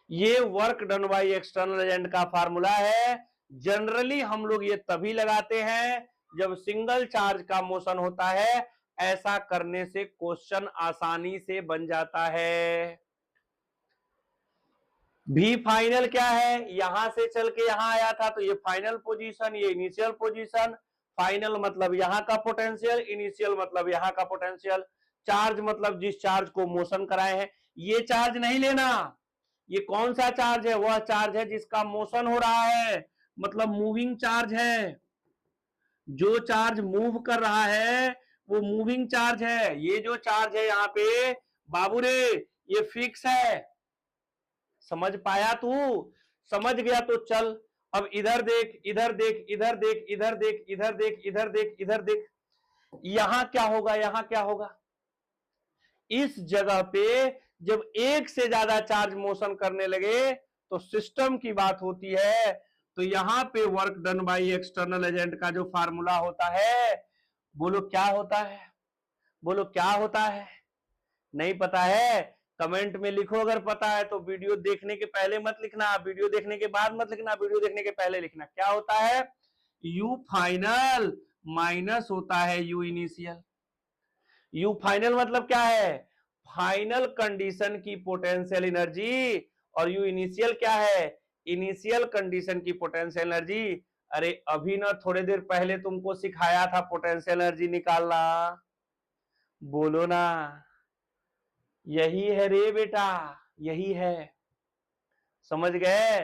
ये work done by external agent का फार्मूला है। जनरली हम लोग ये तभी लगाते हैं जब सिंगल चार्ज का मोशन होता है, ऐसा करने से क्वेश्चन आसानी से बन जाता है। V फाइनल क्या है, यहां से चल के यहां आया था तो ये फाइनल पोजीशन, ये इनिशियल पोजीशन। फाइनल मतलब यहां का पोटेंशियल, इनिशियल मतलब यहां का पोटेंशियल। चार्ज मतलब जिस चार्ज को मोशन कराए हैं। ये चार्ज नहीं लेना, ये कौन सा चार्ज है, वह चार्ज है जिसका मोशन हो रहा है, मतलब मूविंग चार्ज है। जो चार्ज मूव कर रहा है वो मूविंग चार्ज है। ये जो चार्ज है यहाँ पे बाबू रे, ये फिक्स है। समझ पाया तू? समझ गया तो चल। अब इधर देख, इधर देख, इधर देख, इधर देख, इधर देख, इधर देख, इधर देख। यहां क्या होगा, यहां क्या होगा? इस जगह पे जब एक से ज्यादा चार्ज मोशन करने लगे तो सिस्टम की बात होती है। तो यहां पे work done by external agent का जो फार्मूला होता है, बोलो क्या होता है? बोलो क्या होता है? नहीं पता है? कमेंट में लिखो अगर पता है तो। वीडियो देखने के पहले मत लिखना, वीडियो देखने के बाद मत लिखना, वीडियो देखने के पहले लिखना। क्या होता है? यू फाइनल माइनस होता है यू इनिशियल। यू फाइनल मतलब क्या है? फाइनल कंडीशन की पोटेंशियल एनर्जी। और यू इनिशियल क्या है? इनिशियल कंडीशन की पोटेंशियल एनर्जी। अरे अभी ना थोड़ी देर पहले तुमको सिखाया था पोटेंशियल एनर्जी निकालना। बोलो ना, यही है रे बेटा, यही है। समझ गए?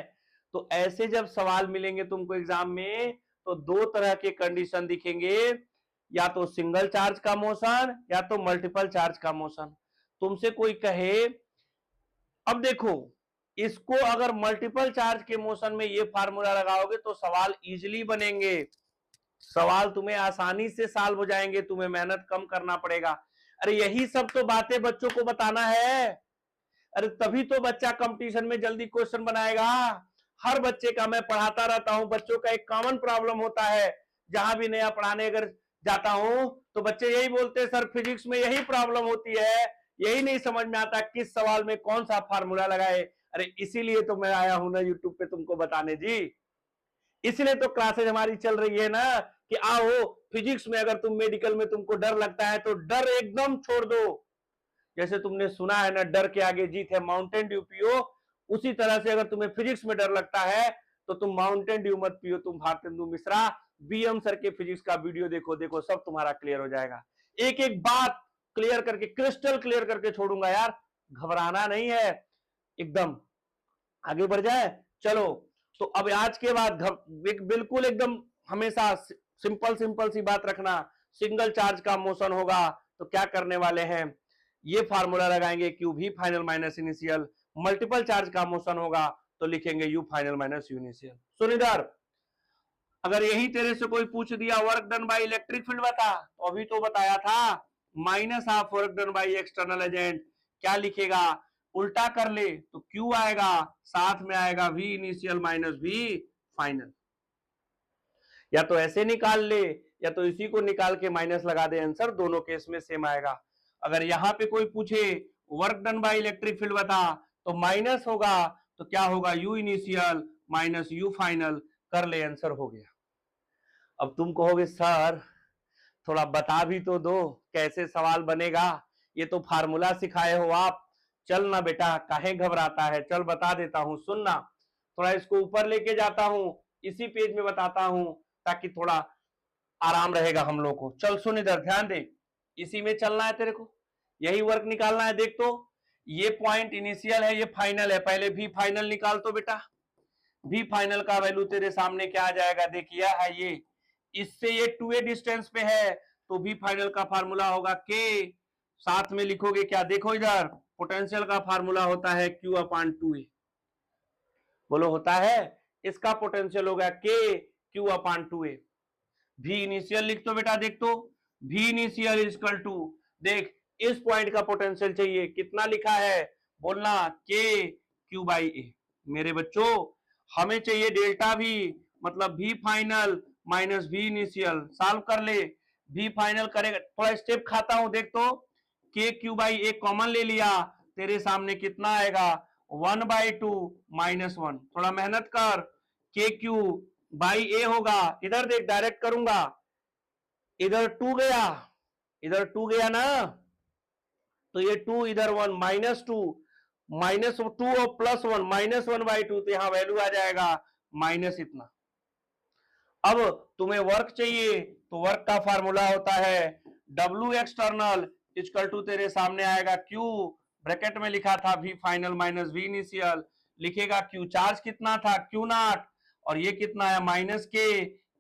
तो ऐसे जब सवाल मिलेंगे तुमको एग्जाम में तो दो तरह के कंडीशन दिखेंगे, या तो सिंगल चार्ज का मोशन या तो मल्टीपल चार्ज का मोशन। तुमसे कोई कहे, अब देखो इसको अगर मल्टीपल चार्ज के मोशन में ये फार्मूला लगाओगे तो सवाल इजीली बनेंगे, सवाल तुम्हें आसानी से सॉल्व हो जाएंगे, तुम्हें मेहनत कम करना पड़ेगा। अरे यही सब तो बातें बच्चों को बताना है। अरे तभी तो बच्चा कंपटीशन में जल्दी क्वेश्चन बनाएगा। हर बच्चे का मैं पढ़ाता रहता हूं, बच्चों का एक कॉमन प्रॉब्लम होता है। जहां भी नया पढ़ाने अगर जाता हूं तो बच्चे यही बोलते हैं सर फिजिक्स में यही प्रॉब्लम होती है, यही नहीं समझ में आता किस सवाल में कौन सा फार्मूला लगाए। अरे इसीलिए तो मैं आया हूं ना यूट्यूब पे तुमको बताने जी। इसलिए तो क्लासेज हमारी चल रही है ना कि आओ फिजिक्स में अगर तुम मेडिकल में तुमको डर लगता है तो डर एकदम छोड़ दो। जैसे तुमने सुना है ना, डर के आगे जीत है, माउंटेन ड्यू पियो। उसी तरह से अगर तुम्हें फिजिक्स में डर लगता है तो तुम माउंटेन ड्यू मत पियो, तुम भारतेंदु मिश्रा बीएम सर के फिजिक्स का वीडियो देखो, देखो सब तुम्हारा क्लियर हो जाएगा। एक एक बात क्लियर करके, क्रिस्टल क्लियर करके छोड़ूंगा यार, घबराना नहीं है एकदम। आगे बढ़ जाए, चलो। तो अब आज के बाद बिल्कुल एकदम हमेशा सिंपल सिंपल सी बात रखना। सिंगल चार्ज का मोशन होगा तो क्या करने वाले हैं, ये फार्मूला लगाएंगे Q V final minus initial. Multiple charge का मोशन होगा तो लिखेंगे U final minus U initial. सुन इधर, अगर यही तेरे से कोई पूछ दिया work done by electric field बता, तो अभी तो बताया था minus half work done by external agent, क्या लिखेगा? उल्टा कर ले तो क्यू आएगा, साथ में आएगा V initial minus V final. या तो ऐसे निकाल ले या तो इसी को निकाल के माइनस लगा दे, आंसर दोनों केस में सेम आएगा। अगर यहां पे कोई पूछे work done by electric field बता तो माइनस होगा, तो क्या होगा? You initial minus you final, कर ले, आंसर हो गया। अब तुम कहोगे सर थोड़ा बता भी तो दो कैसे सवाल बनेगा, ये तो फार्मूला सिखाए हो आप। चल ना बेटा, काहे घबराता है, चल बता देता हूं, सुनना। थोड़ा इसको ऊपर लेके जाता हूं, इसी पेज में बताता हूं ताकि थोड़ा आराम रहेगा हम लोग को। चल सुन इधर, ध्यान दे, इसी में चलना है तेरे को, यही वर्क निकालना है। देख तो ये पॉइंट इनिशियल है, ये फाइनल है, पहले भी फाइनल निकाल तो बेटा। भी फाइनल का वैल्यू तेरे सामने क्या आ जाएगा, देखिए है ये, इससे ये 2a डिस्टेंस पे है तो भी फाइनल का फार्मूला होगा के, साथ में लिखोगे क्या? देखो इधर, पोटेंशियल का फार्मूला होता है Q अपान 2a। बोलो होता है, इसका पोटेंशियल होगा के Q अपान 2a। भी इनिशियल लिख तो बेटा, देख तो भी इनिशियल इजकल टू, देख इस पॉइंट का पोटेंशियल चाहिए, कितना लिखा है? बोलना के Q बाई ए। मेरे बच्चों हमें चाहिए डेल्टा भी, मतलब भी फाइनल माइनस भी इनिशियल। सॉल्व कर ले, भी फाइनल करेगा, थोड़ा स्टेप खाता हूं, देख तो के क्यू बाई ए कॉमन ले लिया, तेरे सामने कितना आएगा? 1/2 माइनस 1। थोड़ा मेहनत कर, के क्यू बाई ए होगा, इधर देख डायरेक्ट करूंगा, इधर 2 गया, इधर 2 गया ना, तो ये 2 इधर 1 माइनस 2 और प्लस 1 -1/2, तो यहां वैल्यू आ जाएगा माइनस इतना। अब तुम्हें वर्क चाहिए तो वर्क का फार्मूला होता है W एक्सटर्नल इक्वल टू, तेरे सामने आएगा Q, ब्रैकेट में लिखा था V final minus V initial, लिखेगा Q चार्ज कितना था Q नॉट, और ये कितना है माइनस के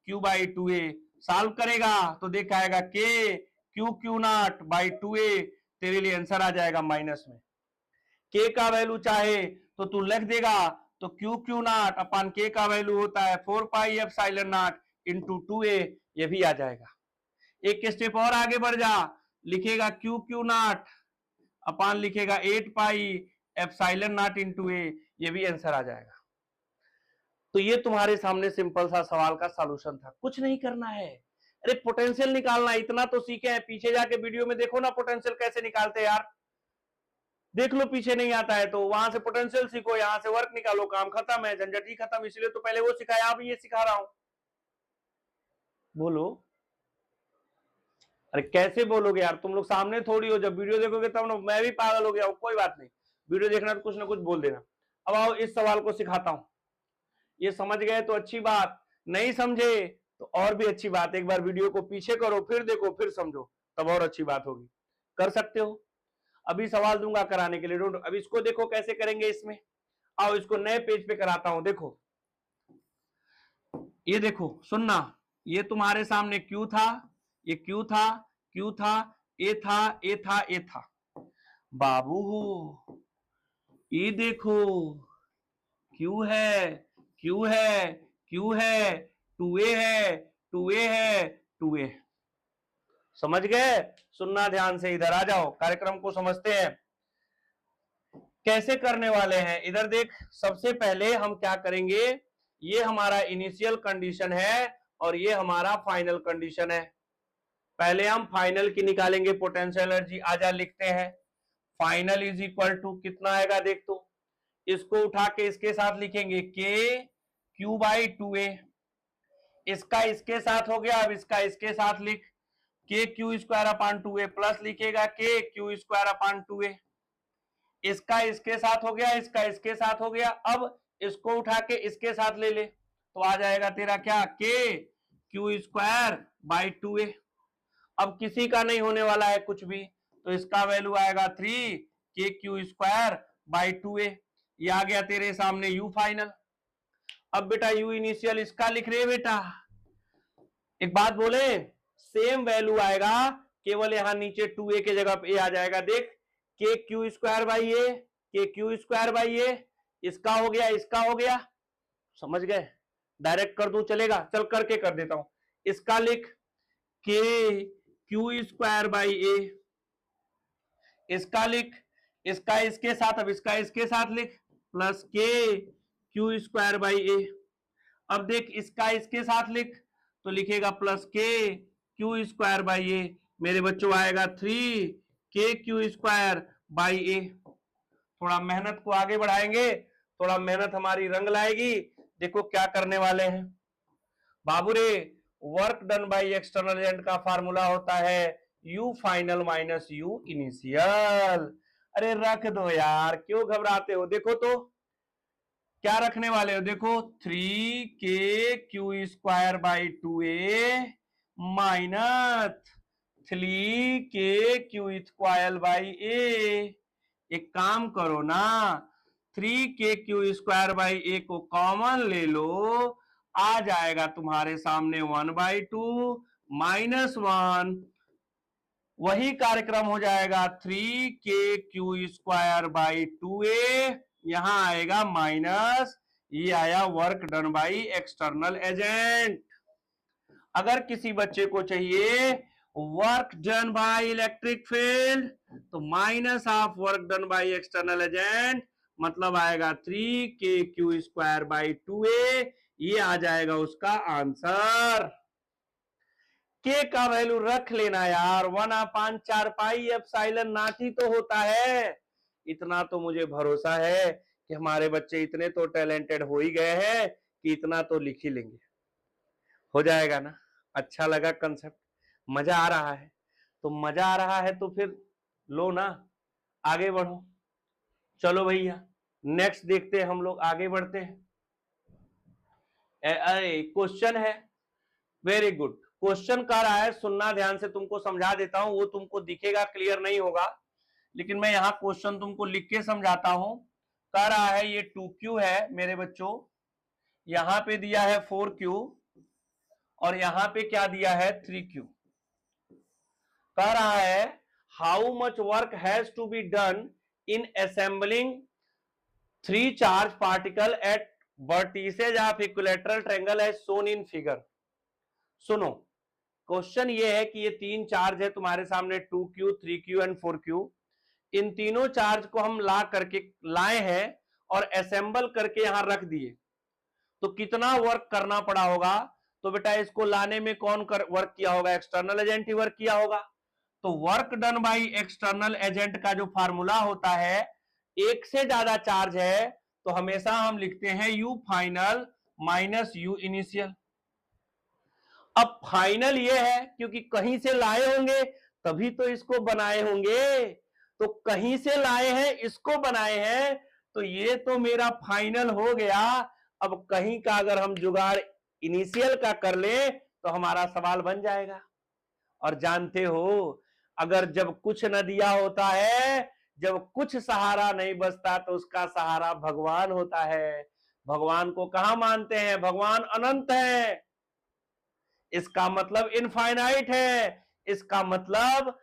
Q बाई 2a। सॉल्व करेगा तो देख आएगा के Q Q not by 2a, तेरे लिए आंसर आ जाएगा माइनस में। के का वैल्यू चाहे तो तू लिख देगा, तो क्यू क्यू नॉट अपन के का वैल्यू होता है 4 पाई एप्सिलॉन नॉट इंटू 2a, ये भी आ जाएगा। एक स्टेप और आगे बढ़ जा, लिखेगा क्यू क्यू नॉट अपन लिखेगा 8 पाई एप्सिलॉन नॉट इंटू a, ये भी आंसर आ जाएगा। तो ये तुम्हारे सामने सिंपल सा सवाल का सॉल्यूशन था, कुछ नहीं करना है। अरे पोटेंशियल निकालना, इतना तो सीखे हैं, पीछे जाके वीडियो में देखो ना पोटेंशियल कैसे निकालते हैं यार, देख लो, पीछे नहीं आता है तो वहां से पोटेंशियल सीखो, यहां से वर्क निकालो, काम खत्म है, झंझट ही खत्म। इसलिए तो पहले वो सिखाया, अब ये सिखा रहा हूं। बोलो, अरे कैसे बोलोगे यार, तुम लोग सामने थोड़ी हो, जब वीडियो देखोगे तब ना, मैं भी पागल हो गया हूं। कोई बात नहीं, वीडियो देखना तो कुछ ना कुछ बोल देना। अब आओ इस सवाल को सिखाता हूं, ये समझ गए तो अच्छी बात, नहीं समझे तो और भी अच्छी बात। एक बार वीडियो को पीछे करो, फिर देखो, फिर समझो, तब और अच्छी बात होगी। कर सकते हो, अभी सवाल दूंगा कराने के लिए। अब इसको देखो कैसे करेंगे इसमें, आओ इसको नए पेज पे कराता हूं। देखो, ये देखो, सुनना, ये तुम्हारे सामने क्यू था, ये क्यू था, क्यू था, ए था, ए था, ए था। बाबू हो, ये देखो, क्यू है, क्यू है, क्यू है, 2a है, 2a है, 2a। समझ गए? सुनना ध्यान से, इधर आ जाओ, कार्यक्रम को समझते हैं कैसे करने वाले हैं। इधर देख, सबसे पहले हम क्या करेंगे, ये हमारा इनिशियल कंडीशन है और ये हमारा फाइनल कंडीशन है। पहले हम फाइनल की निकालेंगे पोटेंशियल एनर्जी। आजा लिखते हैं, फाइनल इज इक्वल टू कितना आएगा देख, तो इसको उठा के इसके साथ लिखेंगे के क्यू बाई 2a, इसका इसके साथ हो गया। अब इसका इसके साथ लिख, के Q square upon 2a, plus लिखेगा के क्यू स्क्वायर अपान 2a, इसका इसके साथ हो गया, इसका इसके साथ हो गया। अब इसको उठा के इसके साथ ले ले, तो आ जाएगा तेरा क्या, के क्यू स्क्वायर बाई 2a। अब किसी का नहीं होने वाला है कुछ भी, तो इसका वैल्यू आएगा 3 के क्यू स्क्वायर बाई 2a। ये आ गया तेरे सामने यू फाइनल। अब बेटा यू इनिशियल इसका लिख रहे बेटा, एक बात बोले, सेम वैल्यू आएगा, केवल यहां नीचे 2a के जगह पे आ जाएगा। देख, के क्यू स्क्वायर बाई ए, के क्यू स्क्वायर बाई ए, इसका हो गया, इसका हो गया। समझ गए? डायरेक्ट कर दूं चलेगा? चल करके कर देता हूं। इसका लिख के क्यू स्क्वायर बाई ए, इसका लिख, इसका इसके साथ, अब इसका इसके साथ लिख, प्लस के क्यू स्क्वायर बाई ए। अब देख, इसका इसके साथ लिख, तो लिखेगा प्लस के क्यू स्क्वायर बाई ए। मेरे बच्चों आएगा 3 के क्यू स्क्वायर बाई ए। थोड़ा मेहनत को आगे बढ़ाएंगे, थोड़ा मेहनत हमारी रंग लाएगी। देखो क्या करने वाले हैं बाबू रे, work done by external agent का फार्मूला होता है you final minus U initial. अरे रख दो यार, क्यों घबराते हो? देखो तो क्या रखने वाले हो, देखो 3 के Q square by 2a minus 3 के क्यू स्क्वायर बाई ए। एक काम करो ना, 3 के क्यू स्क्वायर बाई ए को कॉमन ले लो, आ जाएगा तुम्हारे सामने 1/2 माइनस 1, वही कार्यक्रम हो जाएगा 3 के क्यू स्क्वायर बाई 2a, यहां आएगा माइनस, ये आया work done by external agent. अगर किसी बच्चे को चाहिए work done by electric field, तो minus of work done by external agent, मतलब आएगा 3 के क्यू स्क्वायर बाई 2a, ये आ जाएगा उसका आंसर। के का वैल्यू रख लेना यार, 1/4 पाई एप्सिलॉन नॉट ही तो होता है। इतना तो मुझे भरोसा है कि हमारे बच्चे इतने तो टैलेंटेड हो ही गए हैं कि इतना तो लिख ही लेंगे। हो जाएगा ना? अच्छा लगा कंसेप्ट, मजा आ रहा है? तो मजा आ रहा है तो फिर लो ना, आगे बढ़ो। चलो भैया नेक्स्ट देखते हैं, हम लोग आगे बढ़ते हैं। अरे क्वेश्चन है, वेरी गुड, क्वेश्चन कर रहा है, सुनना ध्यान से, तुमको समझा देता हूं। वो तुमको दिखेगा, क्लियर नहीं होगा, लेकिन मैं यहां क्वेश्चन तुमको लिख के समझाता हूं। कह रहा है ये 2q है मेरे बच्चों, यहां पे दिया है 4q और यहां पे क्या दिया है 3q। कह रहा है how much work has to be done in assembling 3 charge particle at vertices of equilateral triangle as shown in figure. सुनो, क्वेश्चन ये है कि ये 3 चार्ज है तुम्हारे सामने 2q 3q एंड 4q। इन तीनों चार्ज को हम लाए हैं और असेंबल करके यहां रख दिए, तो कितना वर्क करना पड़ा होगा? तो बेटा इसको लाने में कौन वर्क किया होगा? एक्सटर्नल एजेंट ही वर्क किया होगा। तो work done by external agent का जो फार्मूला होता है, एक से ज्यादा चार्ज है तो हमेशा हम लिखते हैं you final minus U initial. अब फाइनल ये है क्योंकि कहीं से लाए होंगे तभी तो इसको बनाए होंगे, तो कहीं से लाए हैं इसको बनाए हैं, तो ये तो मेरा फाइनल हो गया। अब कहीं का अगर हम जुगाड़ इनिशियल का कर ले तो हमारा सवाल बन जाएगा। और जानते हो, अगर जब कुछ न दिया होता है, जब कुछ सहारा नहीं बचता, तो उसका सहारा भगवान होता है। भगवान को कहां मानते हैं? भगवान अनंत है, इसका मतलब इनफाइनाइट है। इसका मतलब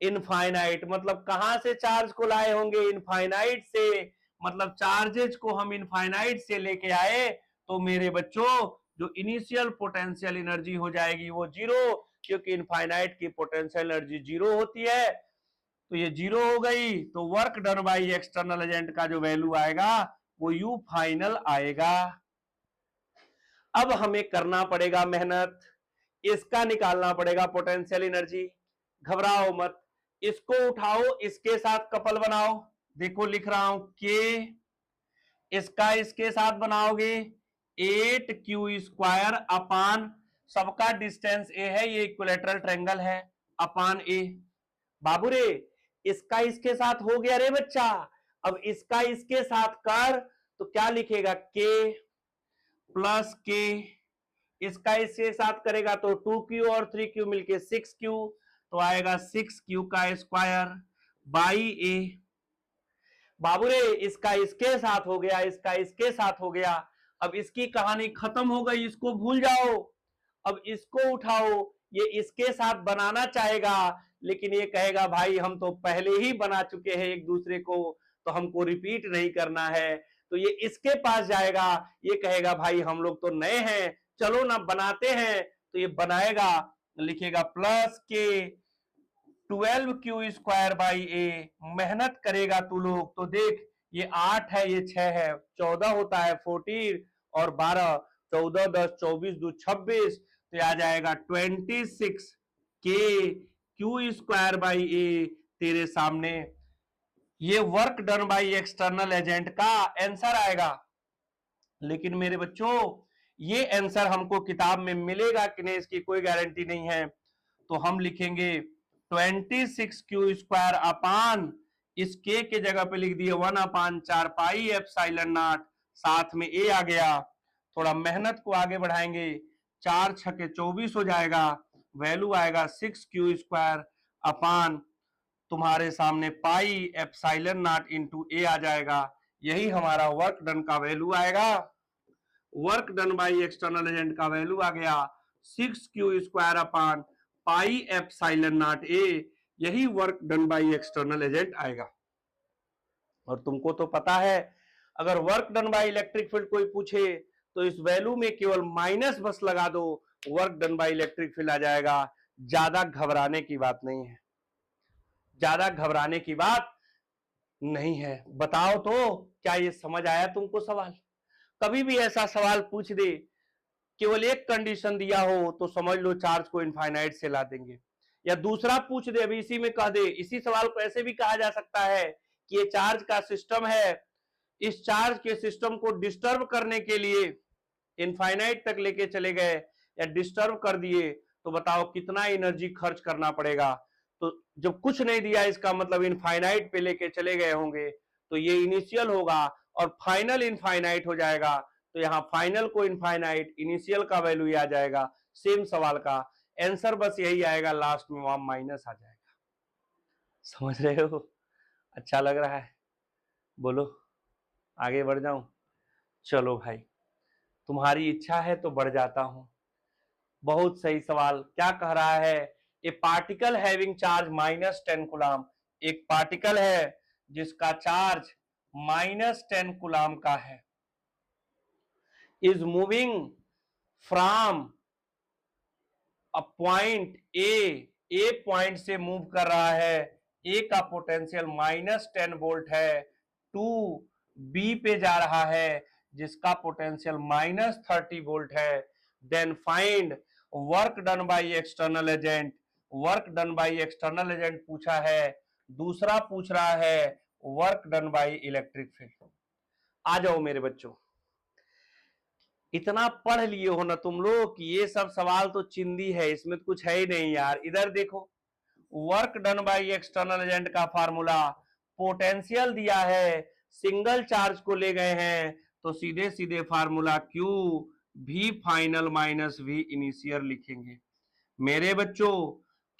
इनफाइनाइट मतलब कहां से चार्ज को लाए होंगे? इनफाइनाइट से। मतलब चार्जेज को हम इनफाइनाइट से लेके आए तो मेरे बच्चों जो इनिशियल पोटेंशियल एनर्जी हो जाएगी वो जीरो, क्योंकि इनफाइनाइट की पोटेंशियल एनर्जी जीरो होती है। तो ये जीरो हो गई, तो work done by external agent का जो वैल्यू आएगा वो यू फाइनल आएगा। अब हमें करना पड़ेगा मेहनत, इसका निकालना पड़ेगा पोटेंशियल एनर्जी। घबराओ मत, इसको उठाओ, इसके साथ कपल बनाओ। देखो लिख रहा हूं के, इसका इसके साथ बनाओगे 8q² अपान, सबका डिस्टेंस ए है, ये इक्विलेटरल ट्रायंगल है, अपान ए। बाबू रे, इसका इसके साथ हो गया रे बच्चा। अब इसका इसके साथ कर तो क्या लिखेगा? के प्लस के, इसका इसके साथ करेगा तो 2q और 3q मिलके 6q, तो आएगा 6q का स्क्वायर बाई ए। बाबू रे, इसका इसके साथ हो गया, इसका इसके साथ हो गया। अब इसकी कहानी खत्म हो गई, इसको भूल जाओ। अब इसको उठाओ, ये इसके साथ बनाना चाहेगा, लेकिन ये कहेगा भाई हम तो पहले ही बना चुके हैं एक दूसरे को, तो हमको रिपीट नहीं करना है। तो ये इसके पास जाएगा, ये कहेगा भाई हम लोग तो नए हैं, चलो ना बनाते हैं। तो ये बनाएगा, लिखेगा प्लस के 12q² बाई ए। मेहनत करेगा तू लोग तो देख, ये 8 है, ये 6 है, 14 होता है 14 और 12, 14 10 24 2 26, तो आ जाएगा 26 के q² बाई ए तेरे सामने। ये work done by external agent का आंसर आएगा। लेकिन मेरे बच्चों, ये आंसर हमको किताब में मिलेगा कि नहीं इसकी कोई गारंटी नहीं है। तो हम लिखेंगे 26q² अपान, इस के जगह पे लिख दिए 1/4 पाई एप्सिलॉन नॉट, साथ में ए आ गया। थोड़ा मेहनत को आगे बढ़ाएंगे, 4 छके 24 हो जाएगा, वैल्यू आएगा 6q² अपान तुम्हारे सामने pi epsilon naught into A आ जाएगा। यही हमारा वर्क डन का वैल्यू आएगा। Work done by external agent का वैल्यू आ गया 6q² upon pi epsilon naught A. यही work done by external agent आएगा। और तुमको तो पता है, अगर work done by electric field कोई पूछे तो इस वैल्यू में केवल माइनस बस लगा दो, work done by electric field आ जाएगा। ज्यादा घबराने की बात नहीं है, ज्यादा घबराने की बात नहीं है। बताओ तो क्या ये समझ आया तुमको सवाल? कभी भी ऐसा सवाल पूछ दे, केवल एक कंडीशन दिया हो तो समझ लो चार्ज को इनफाइनाइट से ला देंगे। या दूसरा पूछ दे, अभी इसी में कह दे, इसी सवाल को ऐसे भी कहा जा सकता है कि ये चार्ज का सिस्टम है, इस चार्ज के सिस्टम को डिस्टर्ब करने के लिए इनफाइनाइट तक लेके चले गए या डिस्टर्ब कर दिए, तो बताओ कितना एनर्जी खर्च करना पड़ेगा। तो जब कुछ नहीं दिया इसका मतलब इनफाइनाइट पे लेके चले गए होंगे, तो ये इनिशियल होगा और फाइनल इनफाइनाइट हो जाएगा। तो यहाँ फाइनल को इनफाइनाइट, इनिशियल का वैल्यू आ जाएगा। सेम सवाल का आंसर बस यही आएगा, लास्ट में वहां माइनस आ जाएगा। समझ रहे हो? अच्छा लग रहा है? बोलो आगे बढ़ जाऊं? चलो भाई, तुम्हारी इच्छा है तो बढ़ जाता हूं। बहुत सही सवाल। क्या कह रहा है a particle having charge -10 coulomb, एक पार्टिकल है जिसका चार्ज -10 कूलाम का है, is moving from a point A point से मूव कर रहा है, ए का पोटेंशियल -10 वोल्ट है, टू बी पे जा रहा है जिसका पोटेंशियल -30 वोल्ट है, then find work done by external agent, work done by external agent पूछा है, दूसरा पूछ रहा है work done by electric field. आ जाओ मेरे बच्चों, इतना पढ़ लिए हो ना तुम लोग कि ये सब सवाल तो चिंदी है, इसमें तो कुछ है ही नहीं यार। इधर देखो, work done by external agent का फार्मूला, पोटेंशियल दिया है, सिंगल चार्ज को ले गए हैं तो सीधे सीधे formula Q V final minus V initial लिखेंगे। मेरे बच्चों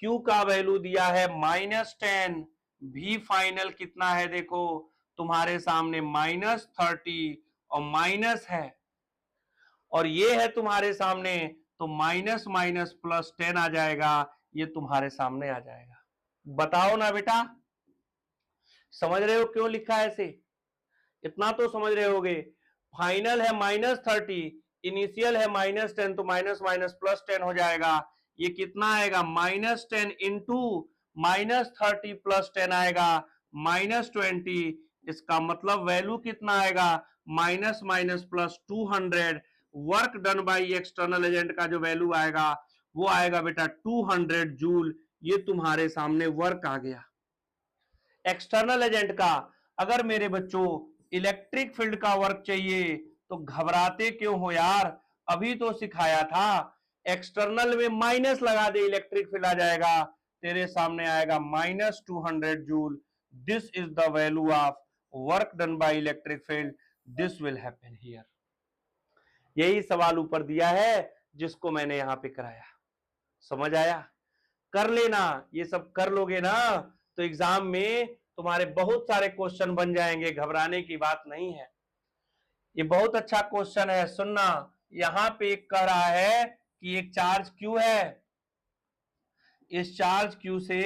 Q का वैल्यू दिया है -10, V फाइनल कितना है देखो तुम्हारे सामने -30 और माइनस है, और ये है तुम्हारे सामने तो माइनस माइनस प्लस 10 आ जाएगा, ये तुम्हारे सामने आ जाएगा। बताओ ना बेटा, समझ रहे हो क्यों लिखा है ऐसे? इतना तो समझ रहे होगे। फाइनल है -30, इनिशियल है -10, तो माइनस माइनस प्लस 10 हो जाएगा। ये कितना आएगा? -10 इंटू -30 प्लस 10 आएगा -20। इसका मतलब वैल्यू कितना आएगा? Minus minus plus 200। Work done by external agent का जो वैल्यू आएगा वो आएगा बेटा 200 जूल। ये तुम्हारे सामने वर्क आ गया एक्सटर्नल एजेंट का। अगर मेरे बच्चों इलेक्ट्रिक फील्ड का वर्क चाहिए तो घबराते क्यों हो यार, अभी तो सिखाया था। एक्सटर्नल में माइनस लगा दे, इलेक्ट्रिक फील्ड आ जाएगा, तेरे सामने आएगा -200 joule. This is the value of work done by electric field, this will happen here. यही सवाल ऊपर दिया है जिसको मैंने यहां पे कराया। समझ आया? कर लेना, ये सब कर लोगे ना तो एग्जाम में तुम्हारे बहुत सारे क्वेश्चन बन जाएंगे, घबराने की बात नहीं है। ये बहुत अच्छा क्वेश्चन है, सुनना। यहां पे एक कह रहा है कि एक चार्ज Q है, इस चार्ज Q से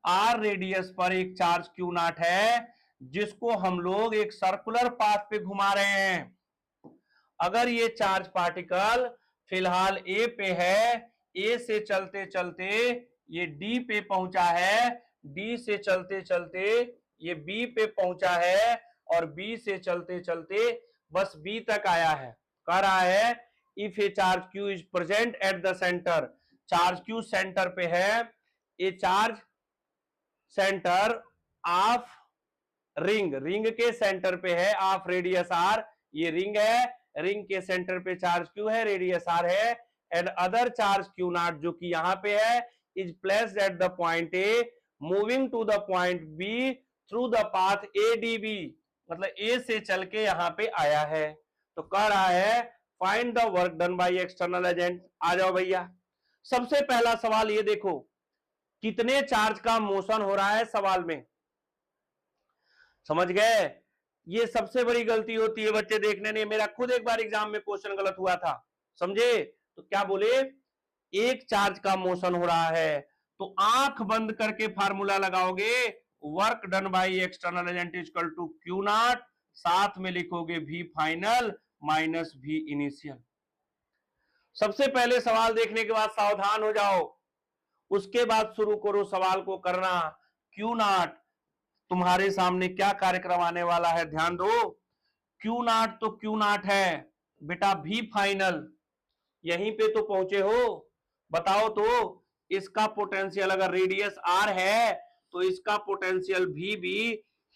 R रेडियस पर एक चार्ज Q0 है जिसको हम लोग एक सर्कुलर पाथ पे घुमा रहे हैं। अगर ये चार्ज पार्टिकल फिलहाल A पे है, A से चलते चलते ये D पे पहुंचा है, D से चलते चलते ये B पे पहुंचा है, और B से चलते चलते बस B तक आया है। कह रहा है if a charge Q is present at the centre, charge Q centre पे है, a charge centre of ring, ring के सेंटर पे है, ऑफ रेडियस R, ये रिंग है, रिंग के सेंटर पे चार्ज Q है, रेडियस R है, एंड अदर चार्ज Q0 जो कि यहां पे है is placed at the point A moving to the point B through the path ADB, मतलब A से चल के यहां पे आया है। तो कह रहा है find the work done by external agent. आ जाओ भैया, सबसे पहला सवाल ये देखो, कितने चार्ज का मोशन हो रहा है सवाल में, समझ गए? ये सबसे बड़ी गलती होती है बच्चे देखने नहीं, मेरा खुद एक बार एग्जाम में क्वेश्चन गलत हुआ था, समझे? तो क्या बोले, एक चार्ज का मोशन हो रहा है तो आंख बंद करके फार्मूला लगाओगे work done by external agent equal to Q0, साथ में लिखोगे V final minus V initial. सबसे पहले सवाल देखने के बाद सावधान हो जाओ, उसके बाद शुरू करो सवाल को करना। Q0 तुम्हारे सामने क्या कार्यक्रम आने वाला है, ध्यान दो। Q0 तो Q0 है बेटा, V फाइनल यहीं पे तो पहुंचे हो। बताओ तो इसका पोटेंशियल अगर रेडियस R है तो इसका पोटेंशियल V भी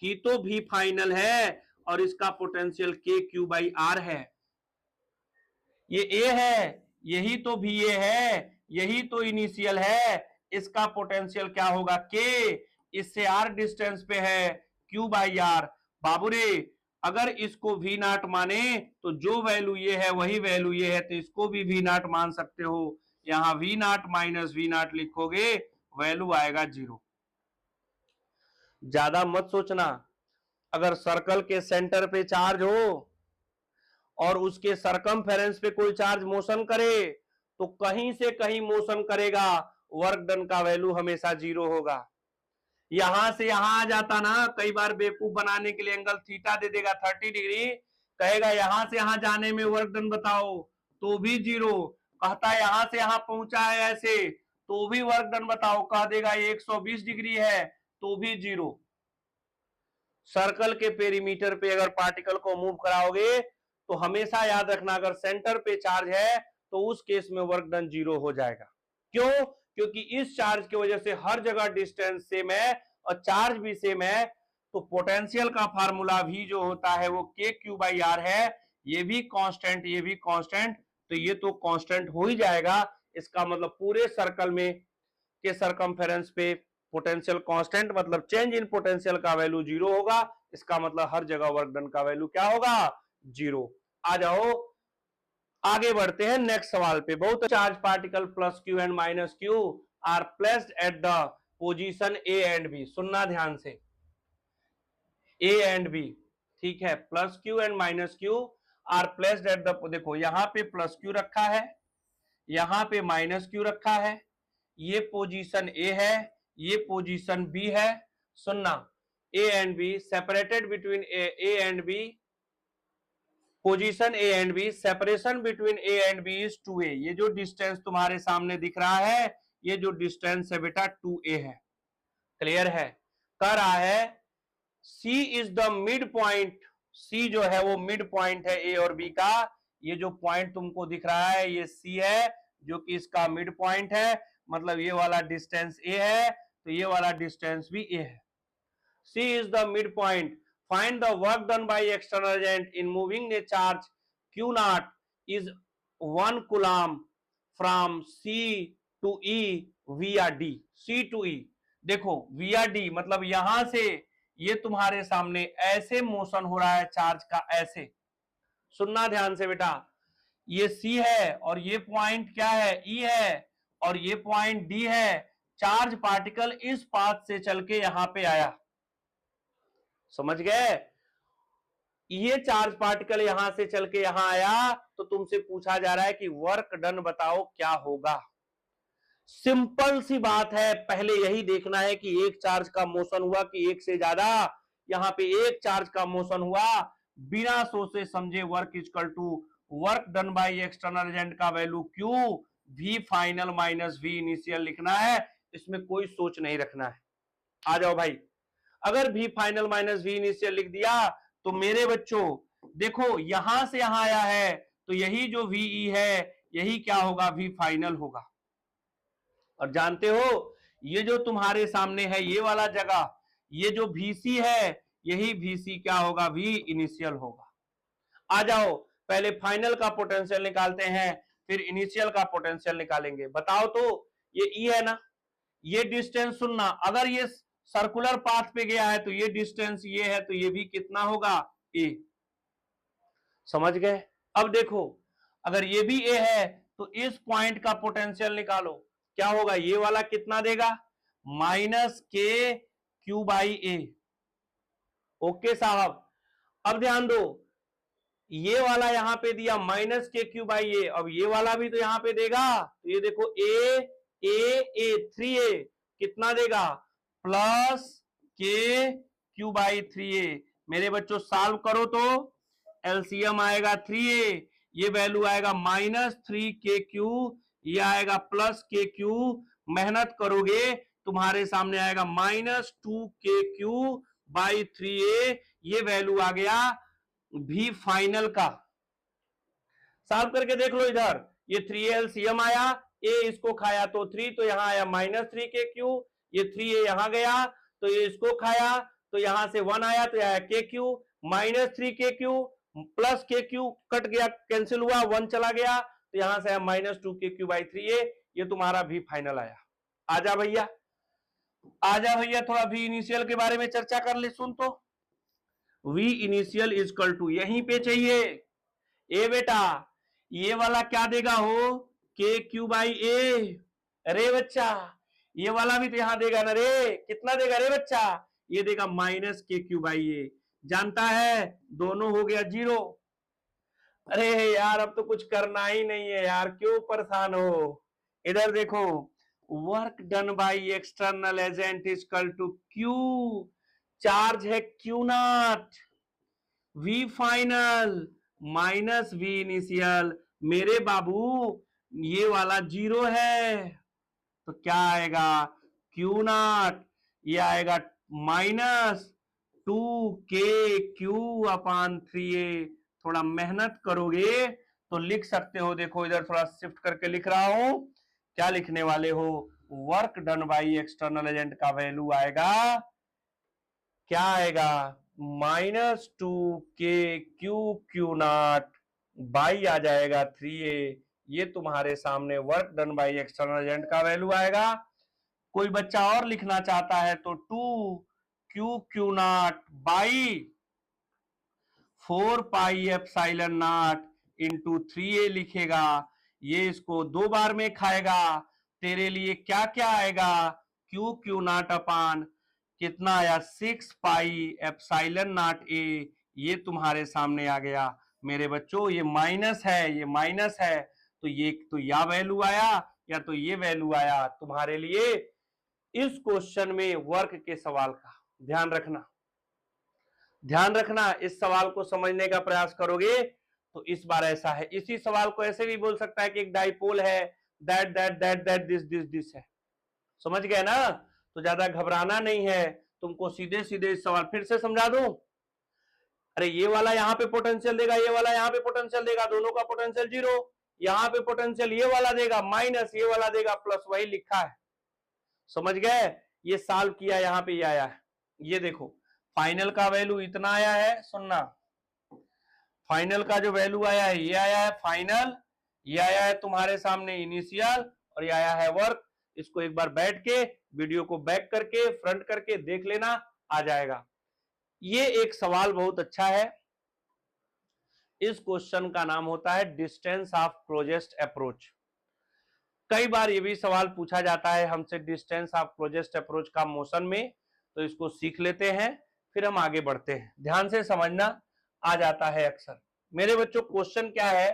ही तो V फाइनल है, और इसका पोटेंशियल KQ/R है। ये A है, यही तो VA है, यही तो इनिशियल है, इसका पोटेंशियल क्या होगा K, इससे R डिस्टेंस पे है, Q/R। बाबू रे, अगर इसको V0 माने तो जो वैल्यू ये है वही वैल्यू ये है, तो इसको भी V0 मान सकते हो। यहां V0 माइनस V0 लिखोगे, वैल्यू आएगा 0। ज्यादा मत सोचना। अगर सर्कल के सेंटर पे चार्ज हो और उसके सरकमफेरेंस पे कोई चार्ज मोशन करे तो कहीं से कहीं मोशन करेगा, वर्क डन का वैल्यू हमेशा 0 होगा। यहां से यहां आ जाता ना, कई बार बेवकूफ बनाने के लिए एंगल थीटा दे देगा 30 डिग्री, कहेगा यहां से यहां जाने में वर्क डन बताओ, तो भी 0। कहता है यहां से यहां पहुंचा है ऐसे, तो भी वर्क डन बताओ, कह देगा ये 120 डिग्री है, तो भी 0। सर्कल के पेरीमीटर पे अगर पार्टिकल को मूव कराओगे तो हमेशा याद रखना, अगर सेंटर पे चार्ज है तो उस केस में वर्क डन 0 हो जाएगा। क्यों? क्योंकि इस चार्ज की वजह से हर जगह डिस्टेंस सेम है और चार्ज भी सेम है, तो पोटेंशियल का फार्मूला भी जो होता है वो KQ/R है। ये भी कांस्टेंट, ये भी कांस्टेंट, तो ये तो कांस्टेंट हो ही जाएगा। इसका मतलब पूरे सर्कल में के सरकमफेरेंस पे पोटेंशियल कांस्टेंट, मतलब चेंज इन पोटेंशियल का वैल्यू 0 होगा। इसका मतलब हर जगह वर्क डन का वैल्यू क्या होगा? 0। आ जाओ आगे बढ़ते हैं नेक्स्ट सवाल पे। बहुत charge particle plus Q and minus Q are placed at the position A and B. सुनना ध्यान से, ए एंड बी, ठीक है। Plus Q and minus Q are placed at the, देखो यहां पे प्लस क्यू रखा है, यहां पे माइनस क्यू रखा है, ये पोजीशन ए है, ये पोजीशन बी है। सुनना, A and B separated between A and B, position A and B, separation between A and B is 2a। ये जो डिस्टेंस तुम्हारे सामने दिख रहा है, ये जो डिस्टेंस है बेटा 2a है। क्लियर है? कह रहा है C is the mid point, C जो है वो मिड पॉइंट है ए और बी का। ये जो पॉइंट तुमको दिख रहा है ये C है, जो कि इसका मिड पॉइंट है, मतलब ये वाला डिस्टेंस A है, तो ये वाला डिस्टेंस भी A है। C is the midpoint. Find the work done by external agent in moving a charge Q naught is 1 coulomb from C to E via D. C to E, देखो via D मतलब यहां से ये तुम्हारे सामने ऐसे motion हो रहा है चार्ज का, ऐसे। सुनना ध्यान से बेटा, ये C है और ये पॉइंट क्या है? E है, और ये पॉइंट D है। चार्ज पार्टिकल इस पाथ से चल के यहां पे आया, समझ गए? ये चार्ज पार्टिकल यहां से चल के यहां आया, तो तुमसे पूछा जा रहा है कि वर्क डन बताओ क्या होगा। सिंपल सी बात है, पहले यही देखना है कि एक चार्ज का मोशन हुआ कि एक से ज्यादा। यहां पे एक चार्ज का मोशन हुआ, बिना सोचे समझे work equal to work done by external agent का value Q, V final minus V initial लिखना है। इसमें कोई सोच नहीं रखना है। आ जाओ भाई, अगर v final minus v initial लिख दिया तो मेरे बच्चों देखो यहां से यहां आया है, तो यही जो VE है यही क्या होगा? v फाइनल होगा। और जानते हो ये जो तुम्हारे सामने है ये वाला जगह, ये जो VC है यही VC क्या होगा? v इनिशियल होगा। आ जाओ पहले फाइनल का पोटेंशियल निकालते हैं, फिर इनिशियल का पोटेंशियल निकालेंगे। बताओ तो, ये E है ना, ये डिस्टेंस सुनना, अगर ये सर्कुलर पाथ पे गया है तो ये डिस्टेंस ये है, तो ये भी कितना होगा? A। समझ गए? अब देखो अगर ये भी A है तो इस पॉइंट का पोटेंशियल निकालो, क्या होगा? ये वाला कितना देगा? -KQ/A। ओके साहब, अब ध्यान दो, ये वाला यहां पे दिया -KQ/A, अब ये वाला भी तो यहां पे देगा, तो ये देखो A 3A कितना देगा? +KQ/3A। मेरे बच्चों सॉल्व करो तो एलसीएम आएगा 3A, ये वैल्यू आएगा -3KQ, ये आएगा +KQ। मेहनत करोगे तुम्हारे सामने आएगा -2KQ/3A। ये वैल्यू आ गया V फाइनल का। सॉल्व करके देख लो, इधर ये 3A एलसीएम आया, A इसको खाया तो 3, तो यहां आया -3KQ, ये 3A यहां गया तो ये इसको खाया, तो यहां से 1 आया तो आया KQ, -3KQ plus KQ cut गया, कैंसिल हुआ, 1 चला गया, तो यहां से आया -2KQ/3A। ये तुम्हारा V फाइनल आया। आजा भैया, आजा भैया, थोड़ा V इनिशियल के बारे में चर्चा कर ले। सुन तो, V इनिशियल इक्वल टू यहीं पे चाहिए। ए बेटा ये वाला क्या देगा हो? KQ/A। अरे बच्चा ये वाला भी तो यहां देगा ना रे, कितना देगा रे बच्चा? ये देगा -KQ/A। जानता है दोनों हो गया 0। अरे यार अब तो कुछ करना ही नहीं है यार, क्यों परेशान हो? इधर देखो work done by external agent is equal to Q, charge है Q naught, V final minus V initial. मेरे बाबू ये वाला 0 है तो क्या आएगा, क्यू नॉट, ये आएगा माइनस 2k/3a। थोड़ा मेहनत करोगे तो लिख सकते हो, देखो इधर थोड़ा शिफ्ट करके लिख रहा हूं, क्या लिखने वाले हो, work done by external agent का वैल्यू आएगा, क्या आएगा, -2k/Q0 बाई आ जाएगा 3a। ये तुम्हारे सामने work done by external agent का वैल्यू आएगा। कोई बच्चा और लिखना चाहता है तो 2q/Q0 बाई 4πε0 इंटू 3a लिखेगा। ये इसको 2 बार में खाएगा, तेरे लिए क्या क्या आएगा, Q/Q0 अपान कितना आया, 6πε0a। ये तुम्हारे सामने आ गया। मेरे बच्चों ये माइनस है, ये माइनस है, तो ये तो या वैल्यू आया या तो ये वैल्यू आया तुम्हारे लिए। इस क्वेश्चन में वर्क के सवाल का ध्यान रखना, ध्यान रखना, इस सवाल को समझने का प्रयास करोगे तो इस बार ऐसा है। इसी सवाल को ऐसे भी बोल सकता है कि एक डाइपोल है, that that that that this this this है। समझ गए ना, तो ज्यादा घबराना नहीं है, तुमको सीधे सीधे इस सवाल फिर से समझा दूं। अरे ये वाला यहाँ पे पोटेंशियल देगा, ये वाला यहाँ पे पोटेंशियल देगा, दोनों का पोटेंशियल 0, यहाँ पे पोटेंशियल ये वाला देगा माइनस, ये वाला देगा प्लस, वही लिखा है। समझ गए, ये सॉल्व किया, यहाँ पे ये आया है। ये देखो फाइनल का वैल्यू इतना आया है, सुनना, फाइनल का जो वैल्यू आया है ये आया है फाइनल, ये आया है तुम्हारे सामने इनिशियल, और ये आया है वर्क। इसको एक बार बैठ के वीडियो को बैक करके फ्रंट करके देख लेना, आ जाएगा। ये एक सवाल बहुत अच्छा है। इस क्वेश्चन का नाम होता है डिस्टेंस ऑफ क्लोजेस्ट अप्रोच। कई बार ये भी सवाल पूछा जाता है हमसे डिस्टेंस ऑफ क्लोजेस्ट अप्रोच का मोशन में, तो इसको सीख लेते हैं फिर हम आगे बढ़ते हैं। ध्यान से समझना, आ जाता है अक्सर। मेरे बच्चों क्वेश्चन क्या है,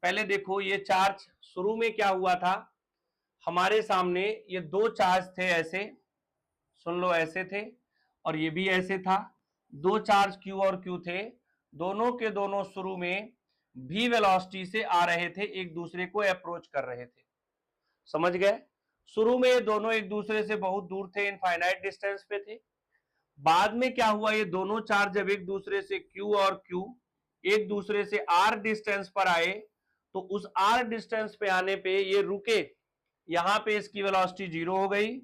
पहले देखो ये चार्ज शुरू में क्या हुआ था, हमारे सामने ये 2 चार्ज थे ऐसे, सुन लो ऐसे थे, और ये भी ऐसे था। 2 चार्ज Q और Q थे, दोनों के दोनों शुरू में v वेलोसिटी से आ रहे थे, एक दूसरे को अप्रोच कर रहे थे। समझ गए, शुरू में ये दोनों एक दूसरे से बहुत दूर थे, इनफाइनाइट डिस्टेंस पे थे। बाद में क्या हुआ, ये दोनों चार्ज जब एक दूसरे से Q और Q एक दूसरे से r डिस्टेंस पर आए, तो उस r डिस्टेंस पे आने पे ये रुके, यहां पे इसकी वेलोसिटी 0 हो गई